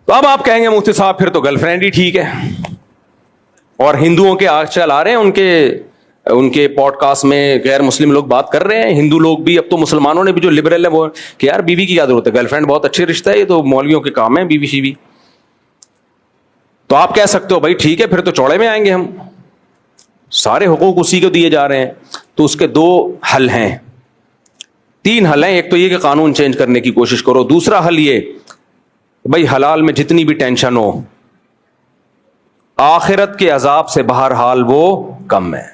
تو اب آپ کہیں گے مفتی صاحب پھر تو گرل فرینڈ ہی ٹھیک ہے. اور ہندوؤں کے آج کل آ رہے ہیں ان کے پوڈ کاسٹ میں غیر مسلم لوگ بات کر رہے ہیں, ہندو لوگ بھی, اب تو مسلمانوں نے بھی جو لبرل ہے وہ کہ یار بیوی کی کیا ضرورت ہے, گرل فرینڈ بہت اچھی رشتہ ہے, یہ تو مولویوں کے کام ہے بیوی شیوی. تو آپ کہہ سکتے ہو بھائی ٹھیک ہے پھر تو چوڑے میں آئیں گے ہم, سارے حقوق اسی کو دیے جا رہے ہیں. تو اس کے 2 حل ہیں. 3 حل ہیں. ایک تو یہ کہ قانون چینج کرنے کی کوشش کرو. دوسرا حل یہ بھائی حلال میں جتنی بھی ٹینشن ہو آخرت کے عذاب سے بہرحال وہ کم ہے.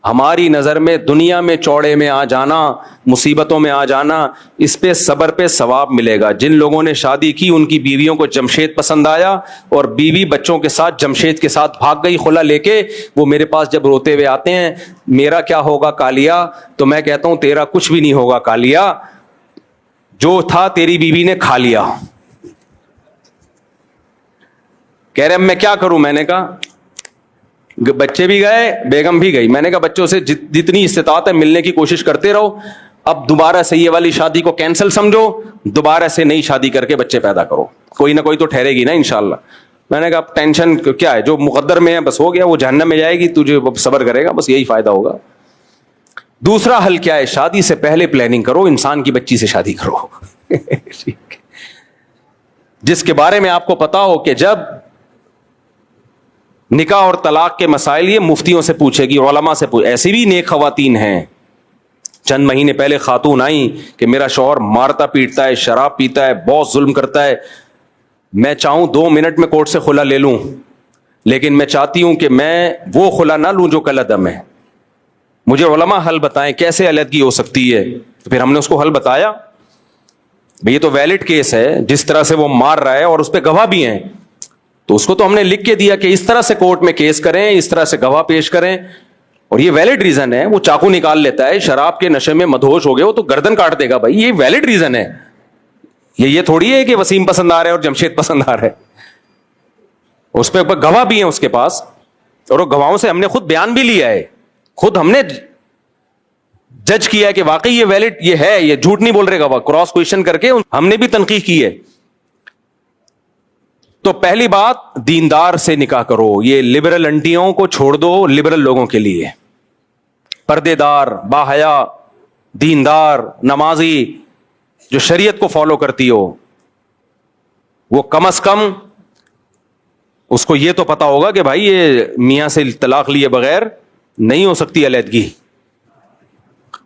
ہماری نظر میں دنیا میں چوڑے میں آ جانا, مصیبتوں میں آ جانا, اس پہ صبر پہ ثواب ملے گا. جن لوگوں نے شادی کی ان کی بیویوں کو جمشید پسند آیا اور بیوی بچوں کے ساتھ جمشید کے ساتھ بھاگ گئی خلا لے کے. وہ میرے پاس جب روتے ہوئے آتے ہیں میرا کیا ہوگا کالیا, تو میں کہتا ہوں تیرا کچھ بھی نہیں ہوگا کالیا, جو تھا تیری بیوی نے کھا لیا. کہہ رہے اب میں کیا کروں. میں نے کہا بچے بھی گئے بیگم بھی گئی. میں نے کہا بچوں سے جتنی استطاعت ہے ملنے کی کوشش کرتے رہو. اب دوبارہ سے یہ والی شادی کو کینسل سمجھو, دوبارہ سے نئی شادی کر کے بچے پیدا کرو. کوئی نہ کوئی تو ٹھہرے گی نا انشاءاللہ. میں نے کہا ٹینشن کیا ہے, جو مقدر میں ہے بس ہو گیا, وہ جہنم میں جائے گی, تجھے صبر کرے گا, بس یہی فائدہ ہوگا. دوسرا حل کیا ہے, شادی سے پہلے پلاننگ کرو, انسان کی بچی سے شادی کرو جس کے بارے میں آپ کو پتا ہو کہ جب نکاح اور طلاق کے مسائل یہ مفتیوں سے پوچھے گی, علماء سے ایسی بھی نیک خواتین ہیں. چند مہینے پہلے خاتون آئیں کہ میرا شوہر مارتا پیٹتا ہے, شراب پیتا ہے, بہت ظلم کرتا ہے, میں چاہوں 2 منٹ میں کورٹ سے خلا لے لوں, لیکن میں چاہتی ہوں کہ میں وہ خلا نہ لوں جو کل عدم ہے. مجھے علماء حل بتائیں کیسے علیحدگی ہو سکتی ہے. تو پھر ہم نے اس کو حل بتایا, بھئی یہ تو ویلڈ کیس ہے, جس طرح سے وہ مار رہا ہے اور اس پہ گواہ بھی ہیں, تو اس کو تو ہم نے لکھ کے دیا کہ اس طرح سے کورٹ میں کیس کریں, اس طرح سے گواہ پیش کریں, اور یہ ویلڈ ریزن ہے. وہ چاقو نکال لیتا ہے, شراب کے نشے میں مدہوش ہو گئے ہو تو گردن کاٹ دے گا. بھائی یہ ویلڈ ریزن ہے, یہ تھوڑی ہے کہ وسیم پسند آ رہا ہے اور جمشید پسند آ رہا ہے. اس پہ گواہ بھی ہیں اس کے پاس, اور وہ گواہوں سے ہم نے خود بیان بھی لیا ہے, خود ہم نے جج کیا ہے کہ واقعی یہ ویلڈ یہ ہے, یہ جھوٹ نہیں بول رہے گواہ, کراس کویشچن کر کے ہم نے بھی تنقیح کی ہے. تو پہلی بات دیندار سے نکاح کرو. یہ لبرل انٹیوں کو چھوڑ دو, لبرل لوگوں کے لیے پردے دار, باحیا, دیندار, نمازی, جو شریعت کو فالو کرتی ہو, وہ کم از کم اس کو یہ تو پتا ہوگا کہ بھائی یہ میاں سے طلاق لیے بغیر نہیں ہو سکتی علیحدگی,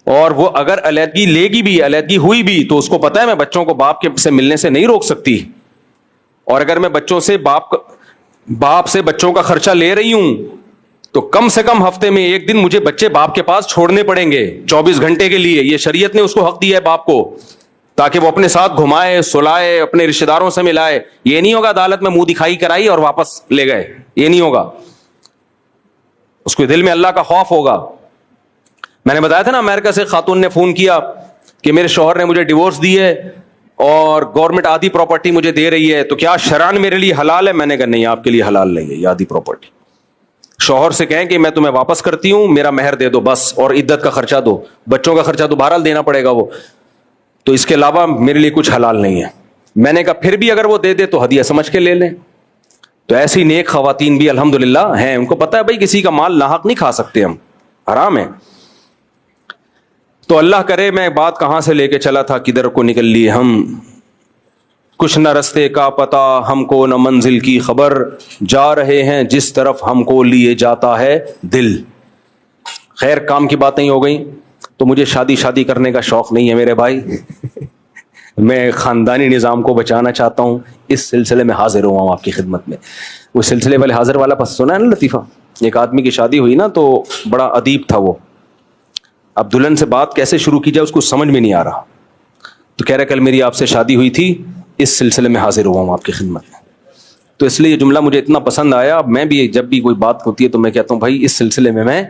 اور وہ اگر علیحدگی لے گی بھی, علیحدگی ہوئی بھی, تو اس کو پتا ہے میں بچوں کو باپ کے سے ملنے سے نہیں روک سکتی, اور اگر میں بچوں سے باپ سے بچوں کا خرچہ لے رہی ہوں تو کم سے کم ہفتے میں 1 دن مجھے بچے باپ کے پاس چھوڑنے پڑیں گے 24 گھنٹے کے لیے. یہ شریعت نے اس کو حق دیا ہے باپ کو, تاکہ وہ اپنے ساتھ گھمائے, سلائے, اپنے رشتے داروں سے ملائے. یہ نہیں ہوگا عدالت میں منہ دکھائی کرائی اور واپس لے گئے, یہ نہیں ہوگا. اس کو دل میں اللہ کا خوف ہوگا. میں نے بتایا تھا نا امریکہ سے خاتون نے فون کیا کہ میرے شوہر نے مجھے ڈیورس دی ہے اور گورنمنٹ آدھی پراپرٹی مجھے دے رہی ہے, تو کیا شرعاً میرے لیے حلال ہے. میں نے کہا نہیں, آپ کے لیے حلال نہیں ہے یہ آدھی پراپرٹی. شوہر سے کہیں کہ میں تمہیں واپس کرتی ہوں, میرا مہر دے دو بس, اور عدت کا خرچہ دو, بچوں کا خرچہ تو بہرحال دینا پڑے گا وہ, تو اس کے علاوہ میرے لیے کچھ حلال نہیں ہے. میں نے کہا پھر بھی اگر وہ دے دے تو ہدیہ سمجھ کے لے لیں. تو ایسی نیک خواتین بھی الحمدللہ ہیں, ان کو پتہ ہے بھائی کسی کا مال ناحق نہیں کھا سکتے ہم, حرام ہے. تو اللہ کرے میں بات کہاں سے لے کے چلا تھا, کدھر کو نکل لیے ہم. کچھ نہ رستے کا پتہ ہم کو, نہ منزل کی خبر, جا رہے ہیں جس طرف ہم کو لیے جاتا ہے دل. خیر کام کی باتیں ہی ہو گئیں. تو مجھے شادی کرنے کا شوق نہیں ہے میرے بھائی, میں خاندانی نظام کو بچانا چاہتا ہوں. اس سلسلے میں حاضر ہوا ہوں آپ کی خدمت میں. وہ سلسلے والے حاضر والا پس سنا ہے نا لطیفہ, ایک آدمی کی شادی ہوئی نا تو بڑا ادیب تھا وہ, اب دلہن سے بات کیسے شروع کی جائے اس کو سمجھ میں نہیں آ رہا, تو کہہ رہا کل میری آپ سے شادی ہوئی تھی, اس سلسلے میں حاضر ہوا ہوں آپ کی خدمت میں. تو اس لیے یہ جملہ مجھے اتنا پسند آیا. میں بھی جب بھی کوئی بات ہوتی ہے تو میں کہتا ہوں بھائی اس سلسلے میں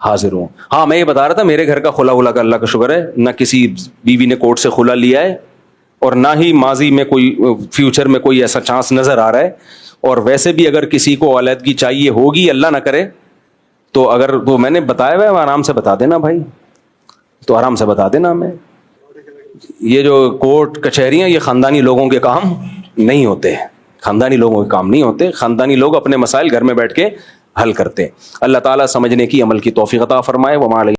حاضر ہوں. ہاں میں یہ بتا رہا تھا میرے گھر کا خلا ولا کا اللہ کا شکر ہے, نہ کسی بیوی نے کورٹ سے خلا لیا ہے, اور نہ ہی ماضی میں کوئی فیوچر میں کوئی ایسا چانس نظر آ رہا ہے. اور ویسے بھی اگر کسی کو علیحدگی چاہیے ہوگی, اللہ نہ کرے, تو اگر وہ میں نے بتایا ہوا ہے آرام سے بتا دینا بھائی, تو آرام سے بتا دینا. ہمیں یہ جو کورٹ کچہریاں یہ خاندانی لوگوں کے کام نہیں ہوتے, خاندانی لوگوں کے کام نہیں ہوتے. خاندانی لوگ اپنے مسائل گھر میں بیٹھ کے حل کرتے. اللہ تعالیٰ سمجھنے کی عمل کی توفیق عطا فرمائے. وما علینا